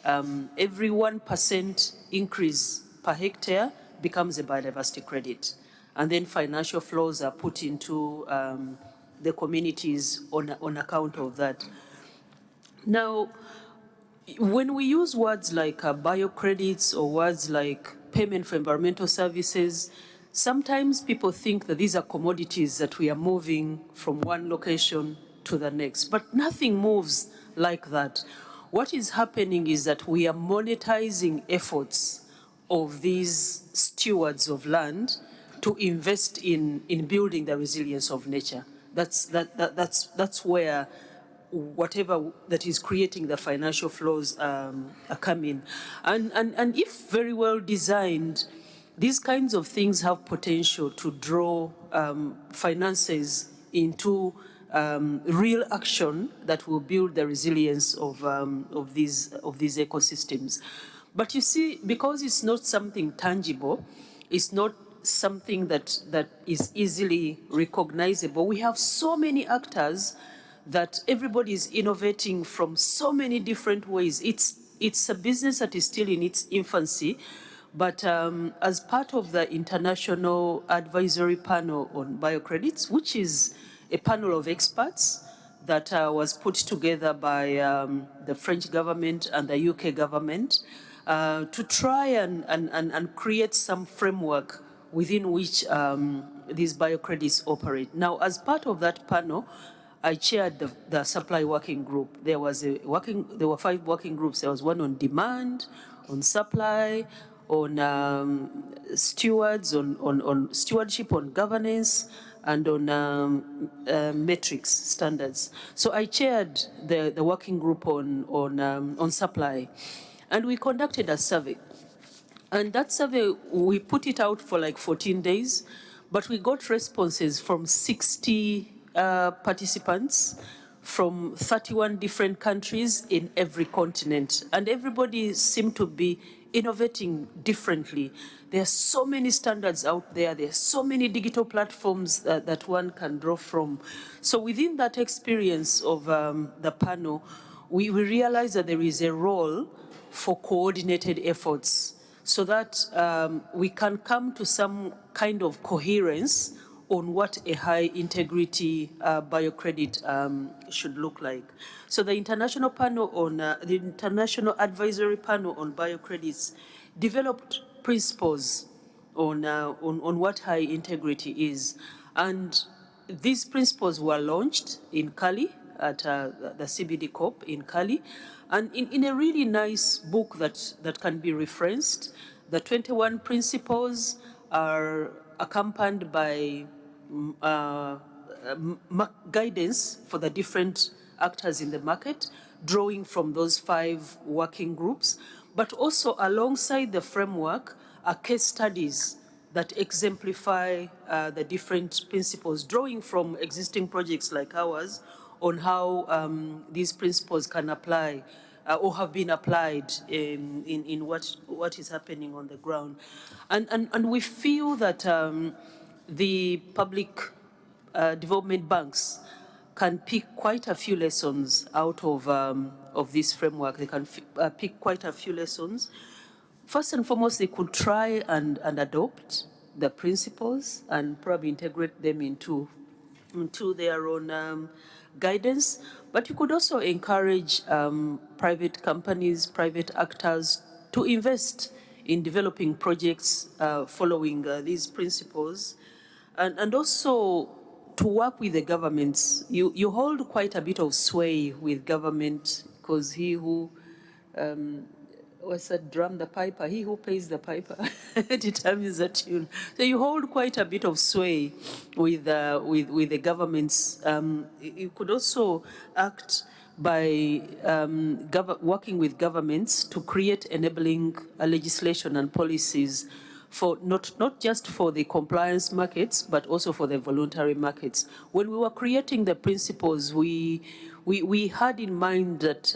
every 1% increase per hectare becomes a biodiversity credit. And then financial flows are put into the communities on account of that. Now, when we use words like biocredits or words like payment for environmental services, sometimes people think that these are commodities that we are moving from one location to the next, but nothing moves like that. What is happening is that we are monetizing efforts of these stewards of land to invest in building the resilience of nature. That's where whatever that is creating the financial flows are coming. And if very well designed, these kinds of things have potential to draw finances into real action that will build the resilience of these ecosystems. But you see, because it's not something tangible, it's not something that is easily recognizable, we have so many actors that everybody is innovating from so many different ways. It's a business that is still in its infancy, but as part of the International Advisory Panel on Biocredits, which is a panel of experts that was put together by the French government and the UK government to try and create some framework within which these biocredits operate. Now, as part of that panel, I chaired the supply working group. There were 5 working groups. There was one on demand, on supply, on stewards, on stewardship, on governance, and on metrics standards. So I chaired the working group on supply, and we conducted a survey. And that survey, we put it out for like 14 days, but we got responses from 60 participants from 31 different countries in every continent. And everybody seemed to be innovating differently. There are so many standards out there. There are so many digital platforms that one can draw from. So within that experience of the panel, we realized that there is a role for coordinated efforts so that we can come to some kind of coherence on what a high integrity biocredit should look like. So the international panel on, the International Advisory Panel on Biocredits developed principles on what high integrity is. And these principles were launched in Cali at the CBD COP in Cali, and in a really nice book that can be referenced. The 21 principles are accompanied by guidance for the different actors in the market, drawing from those 5 working groups, but also alongside the framework are case studies that exemplify the different principles, drawing from existing projects like ours on how these principles can apply or have been applied in what is happening on the ground. And we feel that the public development banks can pick quite a few lessons out of this framework. They can pick quite a few lessons. First and foremost, they could try and adopt the principles and probably integrate them into their own guidance. But you could also encourage private companies, private actors to invest in developing projects following these principles, and also to work with the governments. You hold quite a bit of sway with government, because he who what's that, drum the piper, he who pays the piper determines the tune. So you hold quite a bit of sway with the governments. You could also act by working with governments to create enabling legislation and policies for not just for the compliance markets, but also for the voluntary markets. When we were creating the principles, we had in mind that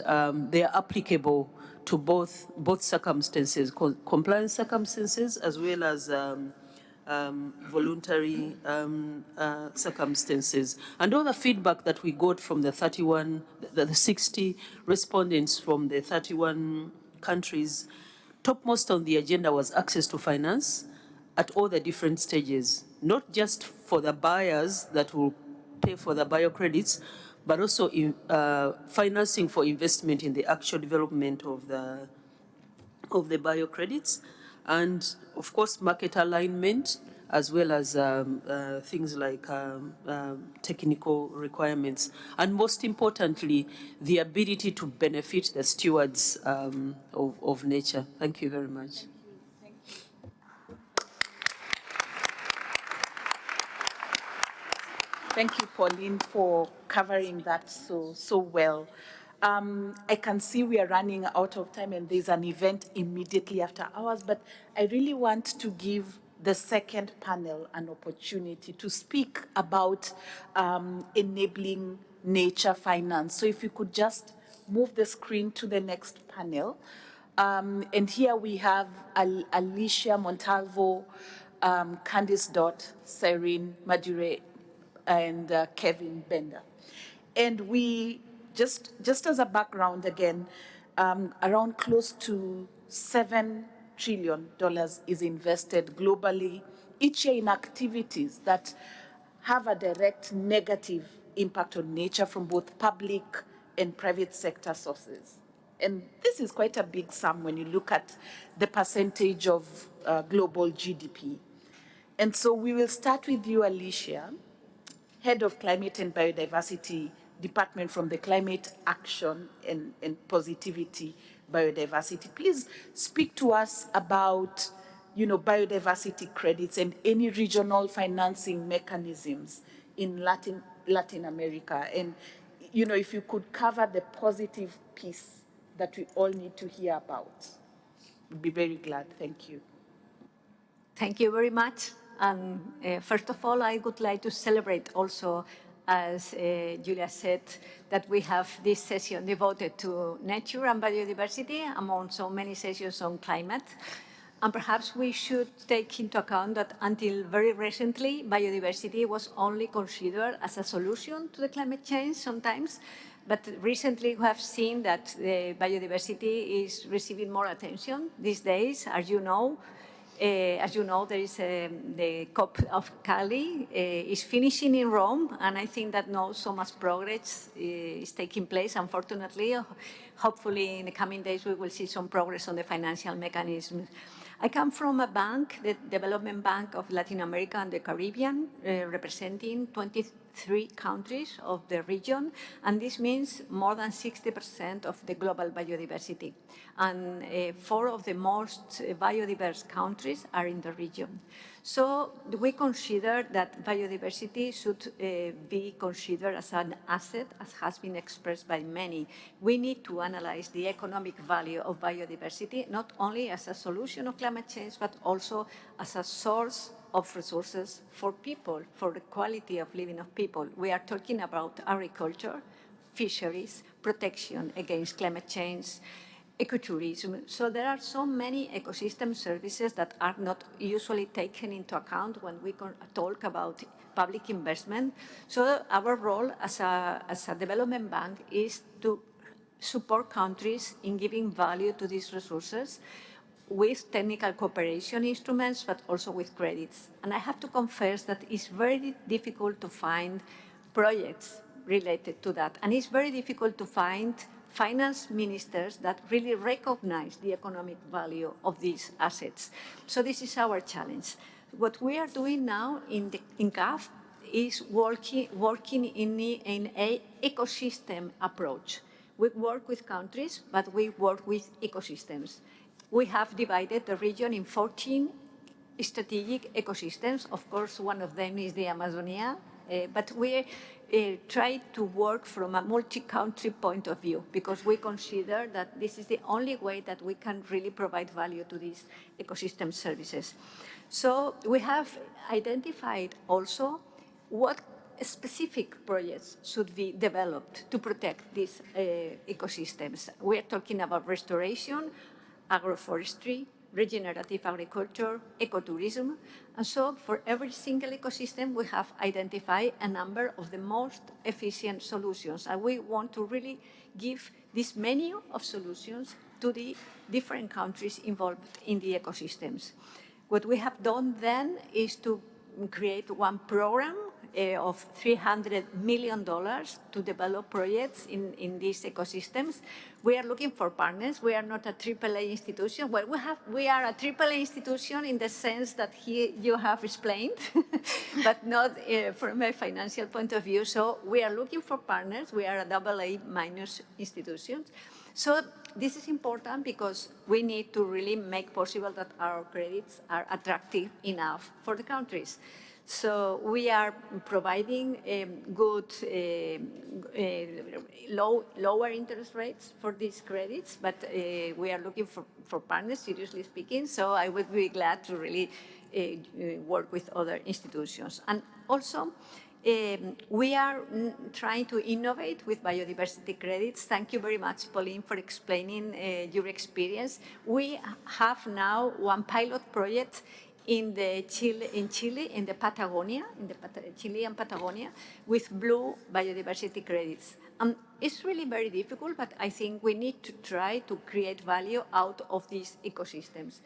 they are applicable to both circumstances, compliance circumstances as well as voluntary circumstances. And all the feedback that we got from the 60 respondents from the 31 countries, topmost on the agenda was access to finance at all the different stages, not just for the buyers that will pay for the biocredits, but also in, financing for investment in the actual development of the biocredits, and of course market alignment, as well as things like technical requirements, and most importantly, the ability to benefit the stewards of nature. Thank you very much. Thank you, Pauline, for covering that so well. I can see we are running out of time and there's an event immediately after ours, but I really want to give the second panel an opportunity to speak about enabling nature finance. So if you could just move the screen to the next panel. And here we have Alicia Montalvo, Candice Dott, Cyrene Madure, and Kevin Bender. And we, just as a background again, around close to $7 trillion is invested globally each year in activities that have a direct negative impact on nature from both public and private sector sources. And this is quite a big sum when you look at the percentage of global GDP. And so we will start with you, Alicia, Head of Climate and Biodiversity Department from the Climate Action and Positivity Biodiversity. Please speak to us about, biodiversity credits and any regional financing mechanisms in Latin America. And, if you could cover the positive piece that we all need to hear about, we'd be very glad. Thank you. Thank you very much. And first of all, I would like to celebrate also, as Julia said, that we have this session devoted to nature and biodiversity among so many sessions on climate. And perhaps we should take into account that until very recently, biodiversity was only considered as a solution to the climate change sometimes. But recently we have seen that biodiversity is receiving more attention these days. As you know, there is the COP of Cali is finishing in Rome, and I think that now so much progress is taking place, unfortunately. Hopefully, in the coming days, we will see some progress on the financial mechanisms. I come from a bank, the Development Bank of Latin America and the Caribbean, representing 23 countries of the region, and this means more than 60% of the global biodiversity. And 4 of the most biodiverse countries are in the region. So we consider that biodiversity should be considered as an asset, as has been expressed by many. We need to analyze the economic value of biodiversity, not only as a solution of climate change, but also as a source of resources for people, for the quality of living of people. We are talking about agriculture, fisheries, protection against climate change, ecotourism. So there are so many ecosystem services that are not usually taken into account when we talk about public investment. So our role as a development bank is to support countries in giving value to these resources with technical cooperation instruments, but also with credits. And I have to confess that it's very difficult to find projects related to that. And it's very difficult to find finance ministers that really recognize the economic value of these assets. So this is our challenge. What we are doing now in CAF is working in an ecosystem approach. We work with countries, but we work with ecosystems. We have divided the region in 14 strategic ecosystems. Of course, one of them is the Amazonia, but we try to work from a multi-country point of view because we consider that this is the only way that we can really provide value to these ecosystem services. So we have identified also what specific projects should be developed to protect these ecosystems. We are talking about restoration, agroforestry, regenerative agriculture, ecotourism. And so for every single ecosystem, we have identified a number of the most efficient solutions. And we want to really give this menu of solutions to the different countries involved in the ecosystems. What we have done then is to create one program of $300 million to develop projects in these ecosystems. We are looking for partners. We are not a AAA institution. Well, we are a AAA institution in the sense that you have explained, but not from a financial point of view. So we are looking for partners. We are a AA- institution. So this is important because we need to really make possible that our credits are attractive enough for the countries. So we are providing good, lower interest rates for these credits, but we are looking for partners, seriously speaking. So I would be glad to really work with other institutions. And also, we are trying to innovate with biodiversity credits. Thank you very much, Pauline, for explaining your experience. We have now one pilot project in Chile, in the Patagonia, Chilean Patagonia, with blue biodiversity credits. It's really very difficult, but I think we need to try to create value out of these ecosystems.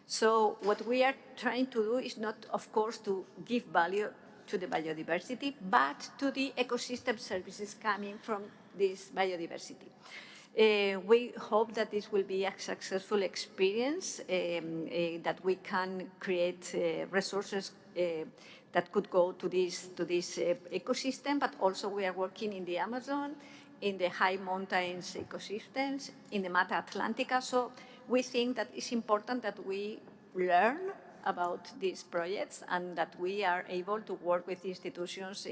So what we are trying to do is not, of course, to give value to the biodiversity, but to the ecosystem services coming from this biodiversity. We hope that this will be a successful experience, that we can create resources that could go to this ecosystem, but also we are working in the Amazon, in the high mountains ecosystems, in the Mata Atlantica. So we think that it's important that we learn about these projects and that we are able to work with institutions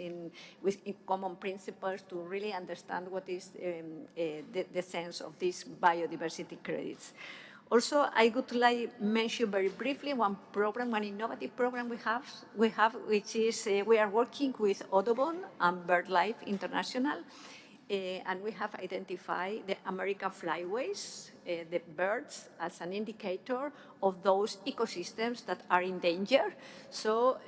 with common principles to really understand what is the sense of these biodiversity credits. Also, I would like to mention very briefly one program, one innovative program we have, which is we are working with Audubon and BirdLife International, and we have identified the American flyways, the birds, as an indicator of those ecosystems that are in danger. So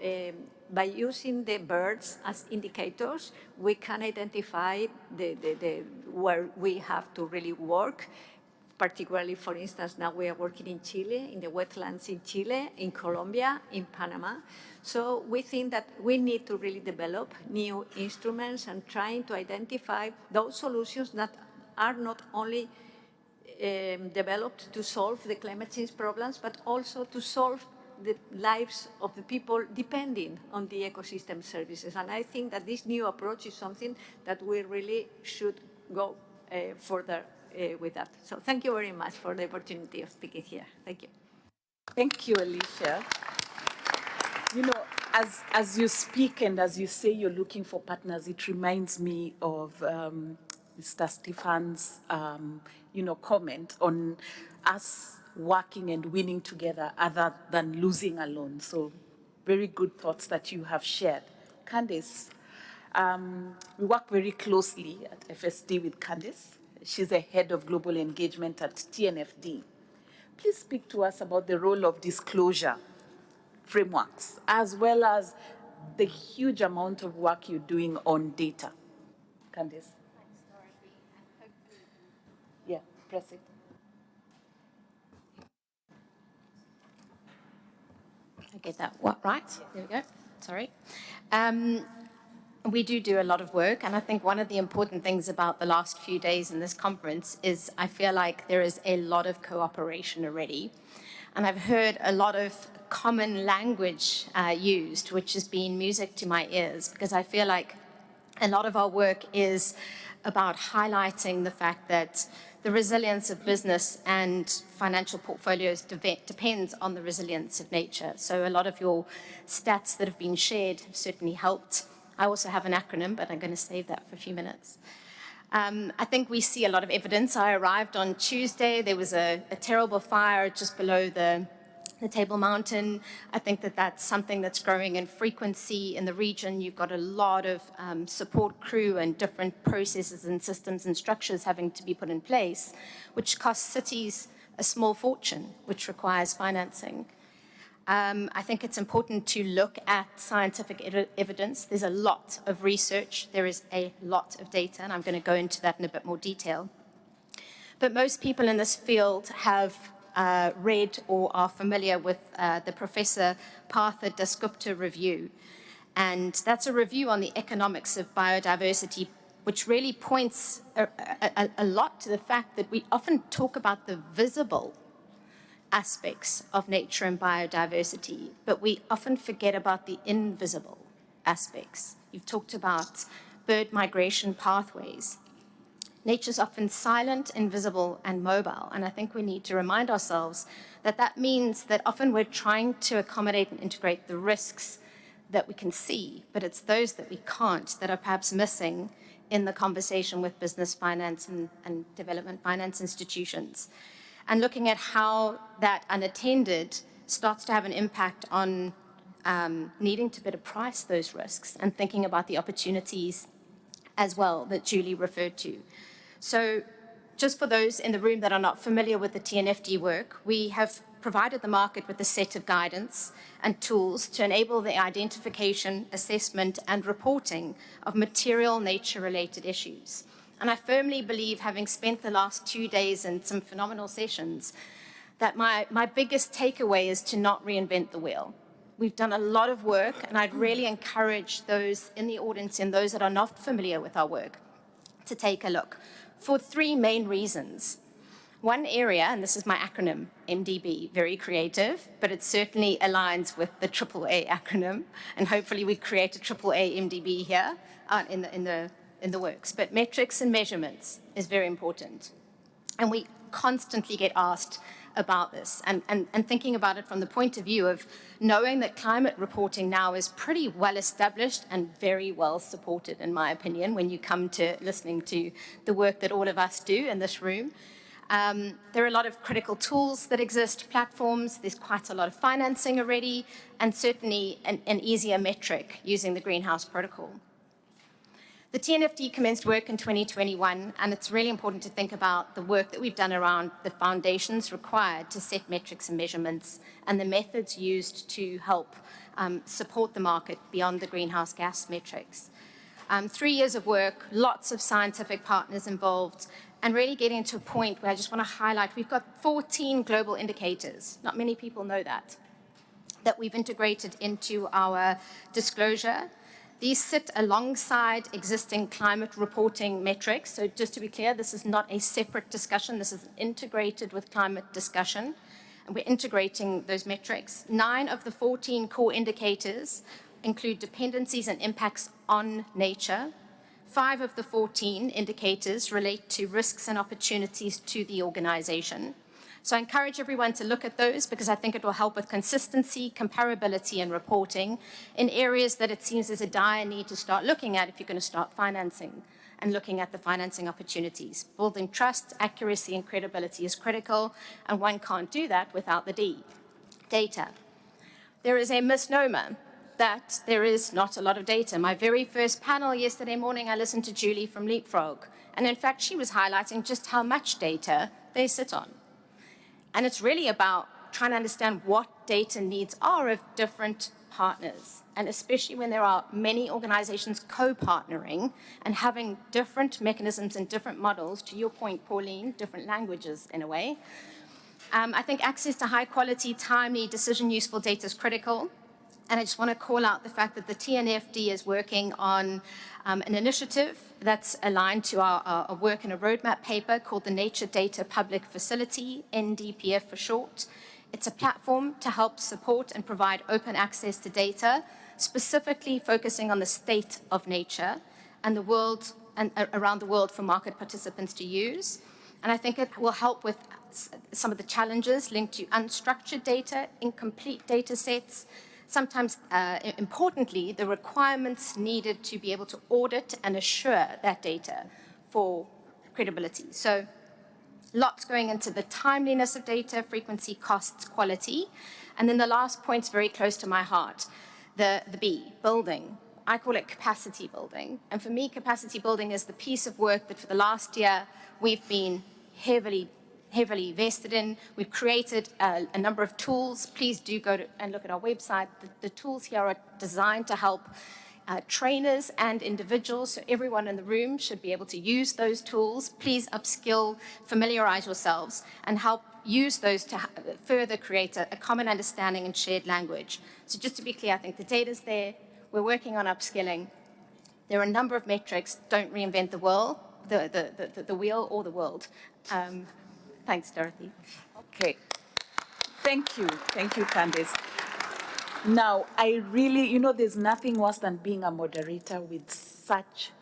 by using the birds as indicators, we can identify where we have to really work. Particularly, for instance, now we are working in Chile, in the wetlands in Chile, in Colombia, in Panama. So we think that we need to really develop new instruments and trying to identify those solutions that are not only developed to solve the climate change problems, but also to solve the lives of the people depending on the ecosystem services. And I think that this new approach is something that we really should go further with that. So thank you very much for the opportunity of speaking here. Thank you. Thank you, Alicia. You know, as you speak and as you say you're looking for partners, it reminds me of Mr. Stefan's, comment on us working and winning together other than losing alone. So very good thoughts that you have shared. Candice, we work very closely at FSD with Candice. She's the head of global engagement at TNFD. Please speak to us about the role of disclosure frameworks, as well as the huge amount of work you're doing on data. Candice? Yeah, press it. I get that right. There we go. Sorry. We do a lot of work, and I think one of the important things about the last few days in this conference is I feel like there is a lot of cooperation already. And I've heard a lot of common language used, which has been music to my ears, because I feel like a lot of our work is about highlighting the fact that the resilience of business and financial portfolios depends on the resilience of nature. So a lot of your stats that have been shared have certainly helped. I also have an acronym, but I'm going to save that for a few minutes. I think we see a lot of evidence. I arrived on Tuesday. There was a terrible fire just below the Table Mountain. I think that that's something that's growing in frequency in the region. You've got a lot of support crew and different processes and systems and structures having to be put in place, which costs cities a small fortune, which requires financing. I think it's important to look at scientific evidence. There's a lot of research. There is a lot of data, and I'm going to go into that in a bit more detail. But most people in this field have read or are familiar with the Professor Partha Dasgupta review. And that's a review on the economics of biodiversity, which really points a lot to the fact that we often talk about the visible aspects of nature and biodiversity, but we often forget about the invisible aspects. You've talked about bird migration pathways. Nature's often silent, invisible, and mobile, and I think we need to remind ourselves that that means that often we're trying to accommodate and integrate the risks that we can see, but it's those that we can't that are perhaps missing in the conversation with business finance and development finance institutions. And looking at how that unattended starts to have an impact on needing to better price those risks and thinking about the opportunities as well that Julie referred to. So just for those in the room that are not familiar with the TNFD work, we have provided the market with a set of guidance and tools to enable the identification, assessment, and reporting of material nature-related issues. And I firmly believe, having spent the last 2 days in some phenomenal sessions, that my biggest takeaway is to not reinvent the wheel. We've done a lot of work, and I'd really encourage those in the audience and those that are not familiar with our work to take a look. for three main reasons. One area, and this is my acronym, MDB, very creative, but it certainly aligns with the AAA acronym, and hopefully we create a AAA MDB here in the works. But metrics and measurements is very important. And we constantly get asked about this and thinking about it from the point of view of knowing that climate reporting now is pretty well established and very well supported, in my opinion, when you come to listening to the work that all of us do in this room. There are a lot of critical tools that exist, platforms, there's quite a lot of financing already, and certainly an easier metric using the Greenhouse Protocol. The TNFD commenced work in 2021, and it's really important to think about the work that we've done around the foundations required to set metrics and measurements and the methods used to help support the market beyond the greenhouse gas metrics. 3 years of work, lots of scientific partners involved, and really getting to a point where I just want to highlight, we've got 14 global indicators. Not many people know that we've integrated into our disclosure. These sit alongside existing climate reporting metrics. So just to be clear, this is not a separate discussion. This is integrated with climate discussion. And we're integrating those metrics. 9 of the 14 core indicators include dependencies and impacts on nature. 5 of the 14 indicators relate to risks and opportunities to the organization. So I encourage everyone to look at those because I think it will help with consistency, comparability, and reporting in areas that it seems there's a dire need to start looking at if you're going to start financing and looking at the financing opportunities. Building trust, accuracy, and credibility is critical, and one can't do that without the data. There is a misnomer that there is not a lot of data. My very first panel yesterday morning, I listened to Julie from Leapfrog, and in fact, she was highlighting just how much data they sit on. And it's really about trying to understand what data needs are of different partners, and especially when there are many organizations co-partnering and having different mechanisms and different models, to your point, Pauline, different languages in a way. I think access to high quality, timely, decision useful data is critical. And I just want to call out the fact that the TNFD is working on an initiative that's aligned to our work in a roadmap paper called the Nature Data Public Facility, NDPF for short. It's a platform to help support and provide open access to data, specifically focusing on the state of nature and the world and around the world for market participants to use. And I think it will help with some of the challenges linked to unstructured data, incomplete data sets, sometimes, importantly, the requirements needed to be able to audit and assure that data for credibility. So lots going into the timeliness of data, frequency, costs, quality. And then the last point's very close to my heart, the B, building. I call it capacity building. And for me, capacity building is the piece of work that for the last year we've been heavily vested in. We've created a number of tools. Please do go and look at our website. The tools here are designed to help trainers and individuals, so everyone in the room should be able to use those tools. Please upskill, familiarize yourselves, and help use those to further create a common understanding and shared language. So just to be clear, I think the data's there. We're working on upskilling. There are a number of metrics. Don't reinvent the wheel or the world. Thanks, Dorothy. Okay. Thank you, Candice. Now, I really, there's nothing worse than being a moderator with such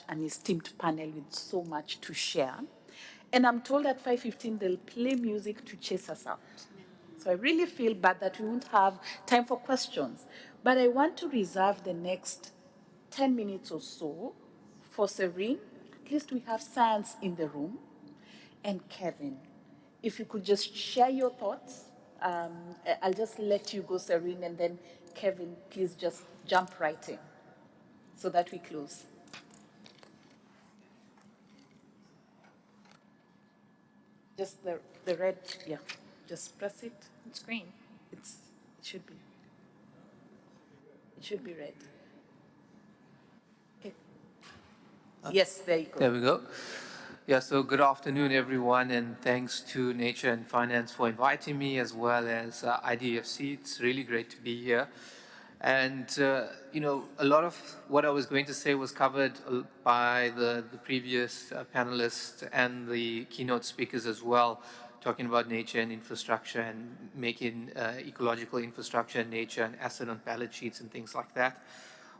an esteemed panel with so much to share. And I'm told at 5:15 they'll play music to chase us out. So I really feel bad that we won't have time for questions. But I want to reserve the next 10 minutes or so for Serene. At least we have science in the room. And Kevin, if you could just share your thoughts. I'll just let you go, Serene, and then Kevin, please just jump right in so that we close. Just the red, yeah. Just press it. It's green. It should be. It should be red. Okay. Yes, there you go. There we go. Yeah, so good afternoon, everyone, and thanks to Nature and Finance for inviting me, as well as IDFC. It's really great to be here. And, a lot of what I was going to say was covered by the previous panelists and the keynote speakers as well, talking about nature and infrastructure and making ecological infrastructure and nature an asset on balance sheets and things like that.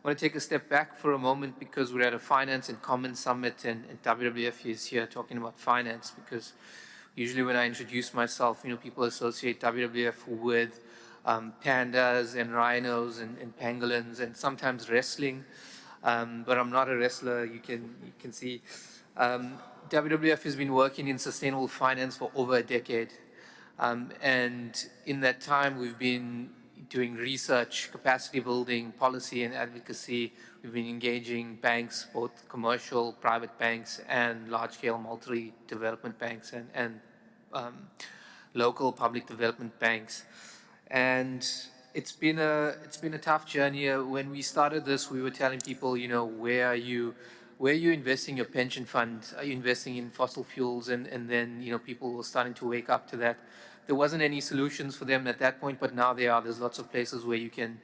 I want to take a step back for a moment because we're at a Finance in Common Summit and WWF is here talking about finance, because usually when I introduce myself, people associate WWF with pandas and rhinos and pangolins and sometimes wrestling, but I'm not a wrestler. You can see WWF has been working in sustainable finance for over a decade, and in that time we've been doing research, capacity building, policy and advocacy. We've been engaging banks, both commercial, private banks, and large-scale multi-development banks and local public development banks. And it's been a tough journey. When we started this, we were telling people, where are you investing your pension fund? Are you investing in fossil fuels? And then, people were starting to wake up to that. There wasn't any solutions for them at that point, but now there are. There's lots of places where you can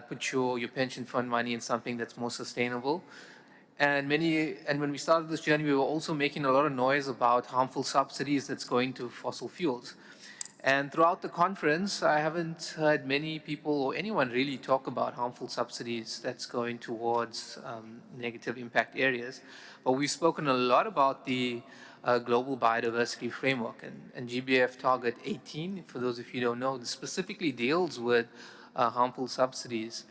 put your pension fund money in something that's more sustainable. And when we started this journey, we were also making a lot of noise about harmful subsidies that's going to fossil fuels. And throughout the conference, I haven't heard many people or anyone really talk about harmful subsidies that's going towards negative impact areas. But we've spoken a lot about the Global Biodiversity Framework, and GBF Target 18, for those of you who don't know, specifically deals with harmful subsidies.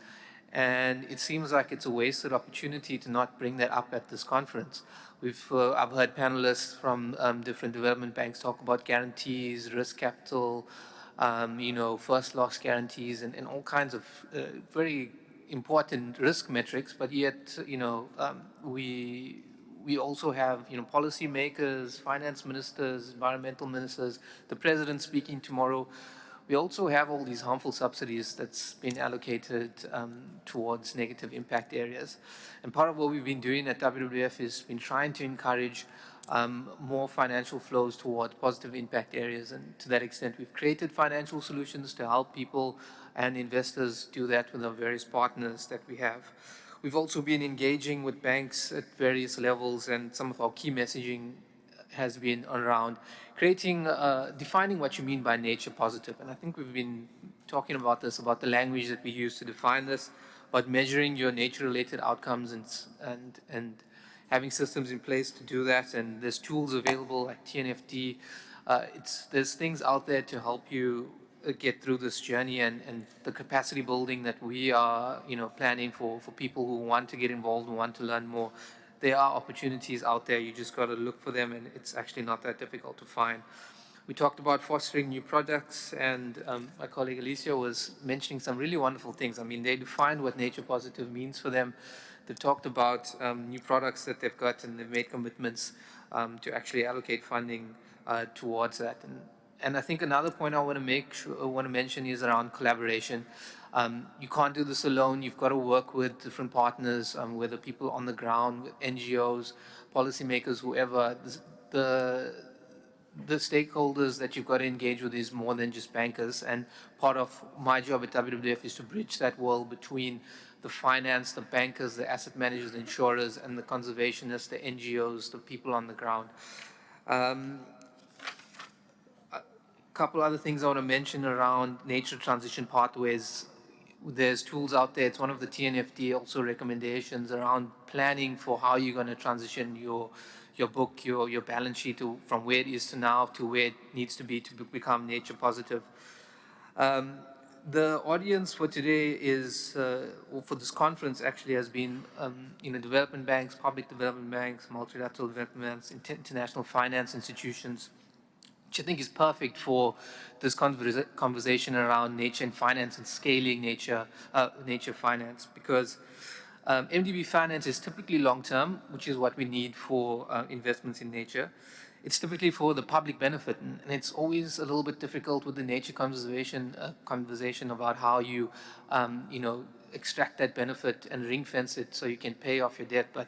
And it seems like it's a wasted opportunity to not bring that up at this conference. I've heard panelists from different development banks talk about guarantees, risk capital, first loss guarantees, and all kinds of very important risk metrics. But yet, we also have policy makers, finance ministers, environmental ministers, the president speaking tomorrow. We also have all these harmful subsidies that's been allocated towards negative impact areas. And part of what we've been doing at WWF is been trying to encourage more financial flows toward positive impact areas. And to that extent, we've created financial solutions to help people and investors do that with our various partners that we have. We've also been engaging with banks at various levels, and some of our key messaging has been around defining what you mean by nature positive. And I think we've been talking about this, about the language that we use to define this, about measuring your nature-related outcomes and having systems in place to do that. And there's tools available like TNFD. There's things out there to help you get through this journey, and the capacity building that we are planning for people who want to get involved and want to learn more. There are opportunities out there. You just got to look for them, and it's actually not that difficult to find. We talked about fostering new products, and my colleague Alicia was mentioning some really wonderful things. I mean, they defined what nature positive means for them. They've talked about new products that they've got, and they've made commitments to actually allocate funding towards that. And I think another point I want to mention is around collaboration. You can't do this alone. You've got to work with different partners, whether people on the ground, with NGOs, policymakers, whoever. The stakeholders that you've got to engage with is more than just bankers. And part of my job at WWF is to bridge that world between the finance, the bankers, the asset managers, the insurers, and the conservationists, the NGOs, the people on the ground. A couple other things I want to mention around nature transition pathways. There's tools out there. It's one of the TNFD also recommendations around planning for how you're going to transition your book, your balance sheet from where it is to now to where it needs to be to become nature positive. The audience for today is, for this conference actually has been, development banks, public development banks, multilateral development banks, international finance institutions, which I think is perfect for this conversation around nature and finance and scaling nature finance, because MDB finance is typically long-term, which is what we need for investments in nature. It's typically for the public benefit, and it's always a little bit difficult with the nature conservation conversation about how you, extract that benefit and ring fence it so you can pay off your debt. But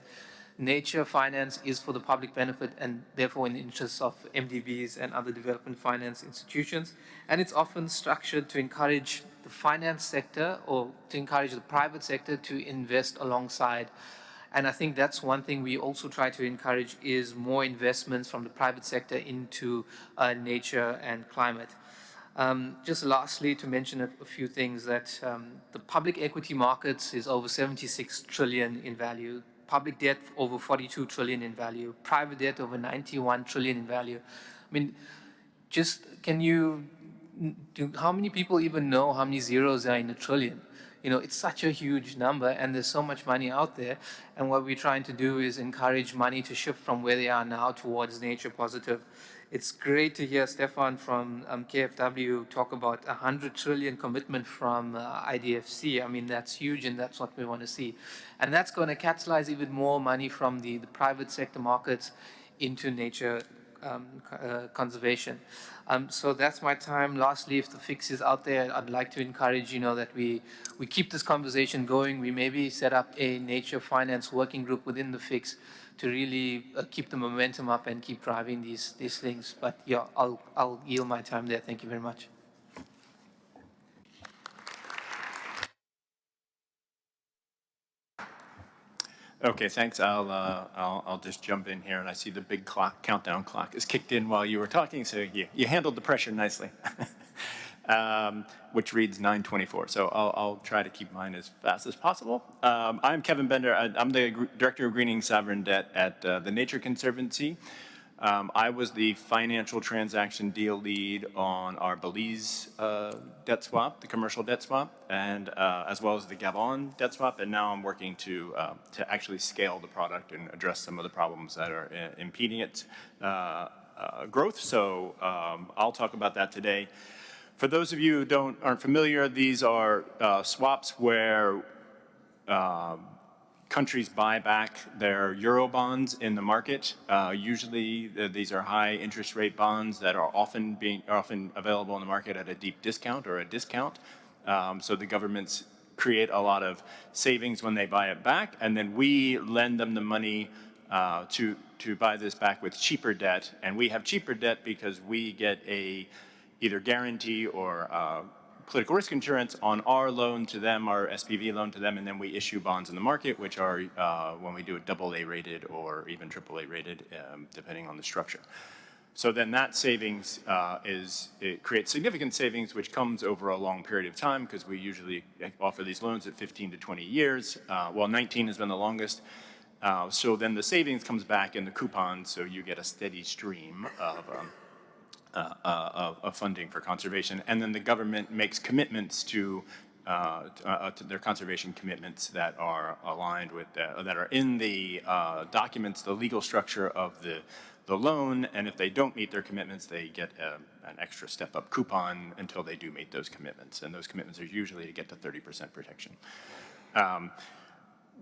nature finance is for the public benefit and therefore in the interests of MDBs and other development finance institutions. And it's often structured to encourage the finance sector or to encourage the private sector to invest alongside. And I think that's one thing we also try to encourage is more investments from the private sector into nature and climate. Just lastly, to mention a few things, that the public equity markets is over 76 trillion in value, public debt over 42 trillion in value, private debt over 91 trillion in value. I mean, just can you, how many people even know how many zeros are in a trillion? You know, it's such a huge number and there's so much money out there. And what we're trying to do is encourage money to shift from where they are now towards nature positive. It's great to hear Stefan from KfW talk about 100 trillion commitment from IDFC. I mean, that's huge and that's what we want to see. And that's going to catalyze even more money from the private sector markets into nature conservation. So that's my time. Lastly, if the fix is out there, I'd like to encourage, you know, that we keep this conversation going. We maybe set up a nature finance working group within the fix to really keep the momentum up and keep driving these things. But yeah, I'll yield my time there. Thank you very much. Okay, thanks. I'll just jump in here, and I see the big clock, countdown clock is kicked in while you were talking, so you handled the pressure nicely, which reads 9:24. So I'll try to keep mine as fast as possible. I'm Kevin Bender. I'm the Director of Greening Sovereign Debt at the Nature Conservancy. I was the financial transaction deal lead on our Belize debt swap, the commercial debt swap, and as well as the Gabon debt swap. And now I'm working to actually scale the product and address some of the problems that are impeding its growth. So I'll talk about that today. For those of you who aren't familiar, these are swaps where countries buy back their euro bonds in the market. Usually these are high interest rate bonds that are often available in the market at a deep discount or a discount. So the governments create a lot of savings when they buy it back, and then we lend them the money to buy this back with cheaper debt. And we have cheaper debt because we get either guarantee or political risk insurance on our loan to them, our SPV loan to them, and then we issue bonds in the market, which are, when we do it, AA rated or even AAA rated, depending on the structure. So then that savings it creates significant savings, which comes over a long period of time, because we usually offer these loans at 15 to 20 years. Well, 19 has been the longest. So then the savings comes back in the coupons, so you get a steady stream of funding for conservation, and then the government makes commitments to their conservation commitments that are aligned with that are in the documents, the legal structure of the loan, and if they don't meet their commitments, they get an extra step-up coupon until they do meet those commitments, and those commitments are usually to get to 30% protection.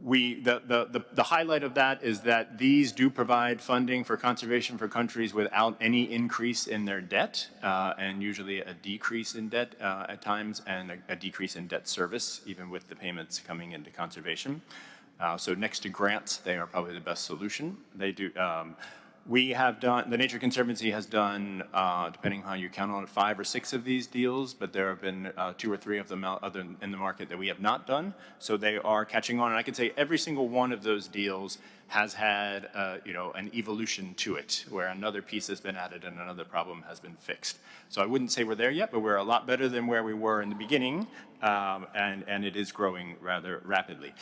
The highlight of that is that these do provide funding for conservation for countries without any increase in their debt, and usually a decrease in debt at times, and a decrease in debt service, even with the payments coming into conservation. So next to grants, they are probably the best solution. They do. We have done, the Nature Conservancy has done, depending on how you count on it, 5 or 6 of these deals, but there have been 2 or 3 of them other in the market that we have not done. So they are catching on, and I can say every single one of those deals has had, an evolution to it, where another piece has been added and another problem has been fixed. So I wouldn't say we're there yet, but we're a lot better than where we were in the beginning, and it is growing rather rapidly.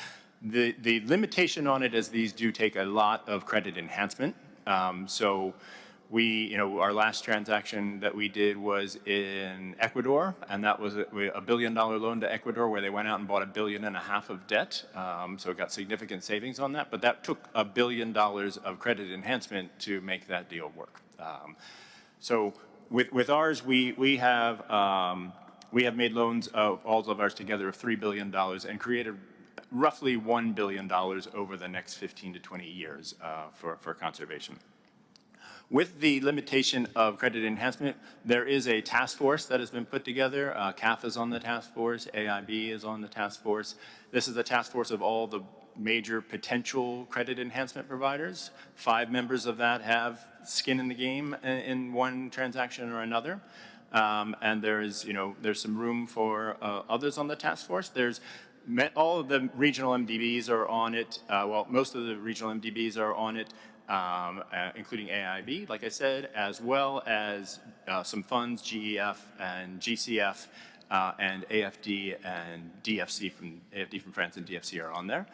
The limitation on it is these do take a lot of credit enhancement. So our last transaction that we did was in Ecuador, and that was a $1 billion loan to Ecuador, where they went out and bought $1.5 billion of debt. So it got significant savings on that, but that took $1 billion of credit enhancement to make that deal work. So with ours, we have made loans of all of ours together of $3 billion and created roughly $1 billion over the next 15 to 20 years for conservation. With the limitation of credit enhancement, there is a task force that has been put together. CAF is on the task force, AIB is on the task force. This is a task force of all the major potential credit enhancement providers. 5 members of that have skin in the game in one transaction or another. And there's some room for others on the task force. All of the regional MDBs are on it. Well, most of the regional MDBs are on it, including AIB, like I said, as well as some funds, GEF and GCF, and AFD and DFC AFD from France and DFC are on there.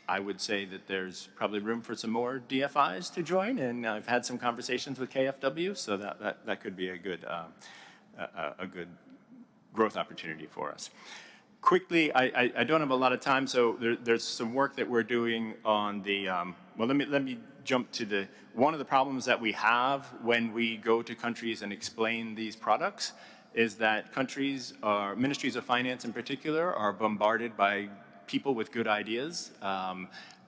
I would say that there's probably room for some more DFIs to join, and I've had some conversations with KFW, so that could be a good growth opportunity for us. Quickly, I don't have a lot of time, so there's some work that we're doing on the, well, let me jump to one of the problems that we have when we go to countries and explain these products is that countries, ministries of finance in particular, are bombarded by people with good ideas.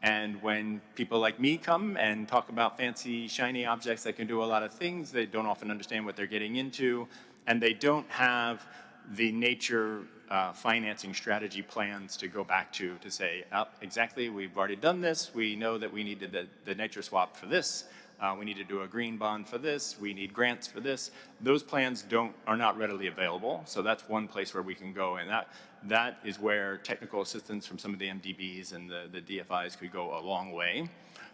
And when people like me come and talk about fancy, shiny objects that can do a lot of things, they don't often understand what they're getting into, and they don't have the nature financing strategy plans to go back to say, exactly, we've already done this, we know that we needed the nature swap for this, we need to do a green bond for this, we need grants for this. Those plans are not readily available, so that's one place where we can go, and that is where technical assistance from some of the MDBs and the DFIs could go a long way.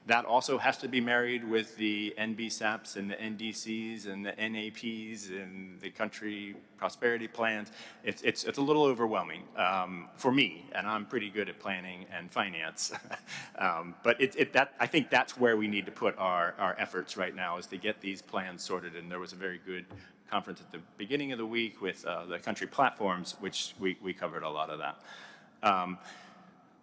That also has to be married with the NBSAPs and the NDCs and the NAPs and the country prosperity plans. It's a little overwhelming for me, and I'm pretty good at planning and finance. But I think that's where we need to put our efforts right now, is to get these plans sorted. And there was a very good conference at the beginning of the week with the country platforms, which we covered a lot of that.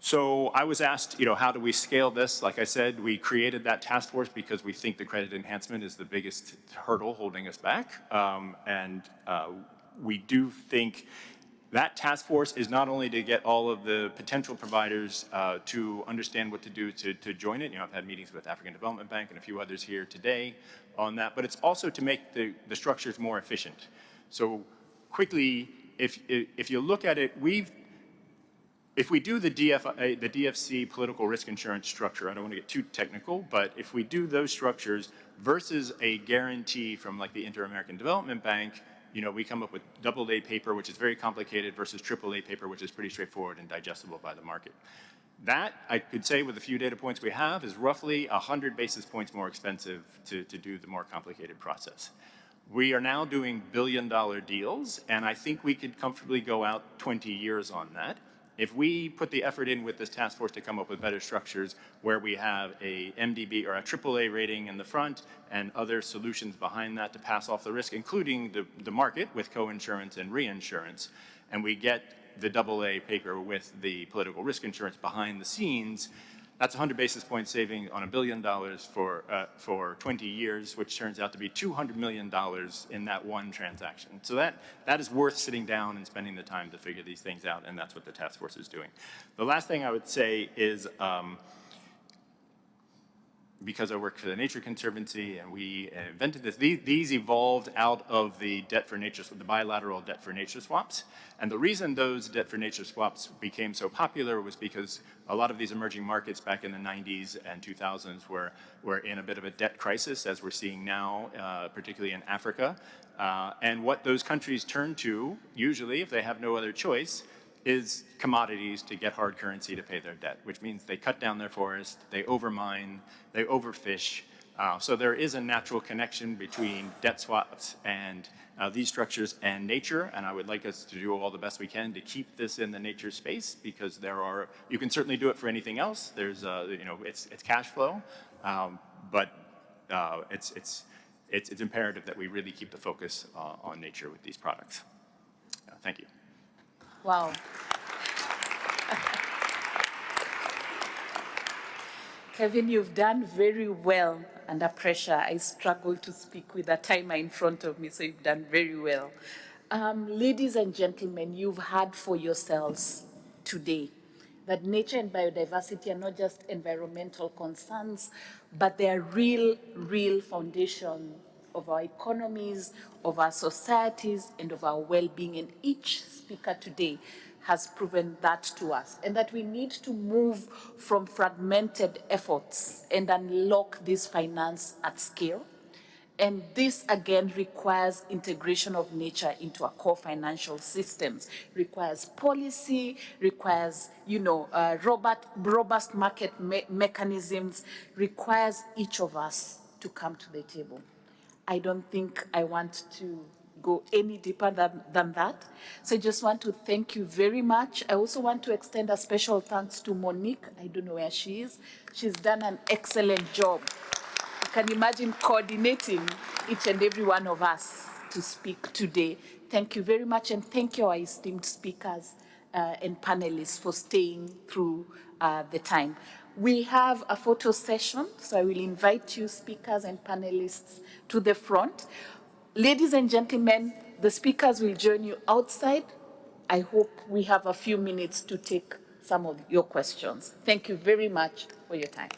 So I was asked, how do we scale this? Like I said, we created that task force because we think the credit enhancement is the biggest hurdle holding us back. We do think that task force is not only to get all of the potential providers to understand what to do to join it. I've had meetings with African Development Bank and a few others here today on that, but it's also to make the structures more efficient. So quickly, if you look at it, if we do the DFC political risk insurance structure, I don't want to get too technical, but if we do those structures versus a guarantee from like the Inter-American Development Bank, we come up with AA paper, which is very complicated, versus AAA paper, which is pretty straightforward and digestible by the market. That, I could say with a few data points we have, is roughly 100 basis points more expensive to do the more complicated process. We are now doing billion-dollar deals, and I think we could comfortably go out 20 years on that. If we put the effort in with this task force to come up with better structures where we have a MDB or a AAA rating in the front and other solutions behind that to pass off the risk, including the market with co-insurance and reinsurance, and we get the AA paper with the political risk insurance behind the scenes, that's 100 basis point saving on $1 billion for 20 years, which turns out to be $200 million in that one transaction. So that is worth sitting down and spending the time to figure these things out, and that's what the task force is doing. The last thing I would say is, because I work for the Nature Conservancy and we invented this, these evolved out of the the bilateral debt for nature swaps. And the reason those debt for nature swaps became so popular was because a lot of these emerging markets back in the 90s and 2000s were in a bit of a debt crisis, as we're seeing now, particularly in Africa. And what those countries turn to, usually, if they have no other choice, is commodities to get hard currency to pay their debt, which means they cut down their forest, they overmine, they overfish. So there is a natural connection between debt swaps and these structures and nature, and I would like us to do all the best we can to keep this in the nature space, because you can certainly do it for anything else. There's, it's cash flow, but it's imperative that we really keep the focus on nature with these products. Thank you. Wow. Kevin, you've done very well under pressure. I struggle to speak with a timer in front of me, so you've done very well. Ladies and gentlemen, you've heard for yourselves today that nature and biodiversity are not just environmental concerns, but they are real foundation of our economies, of our societies, and of our well-being. And each speaker today has proven that to us, and that we need to move from fragmented efforts and unlock this finance at scale. And this again requires integration of nature into our core financial systems, requires policy, requires, robust market mechanisms, requires each of us to come to the table. I don't think I want to go any deeper than that. So I just want to thank you very much. I also want to extend a special thanks to Monique. I don't know where she is. She's done an excellent job. You can imagine coordinating each and every one of us to speak today. Thank you very much, and thank you, our esteemed speakers and panelists, for staying through the time. We have a photo session, so I will invite you, speakers and panelists, to the front. Ladies and gentlemen, the speakers will join you outside. I hope we have a few minutes to take some of your questions. Thank you very much for your time.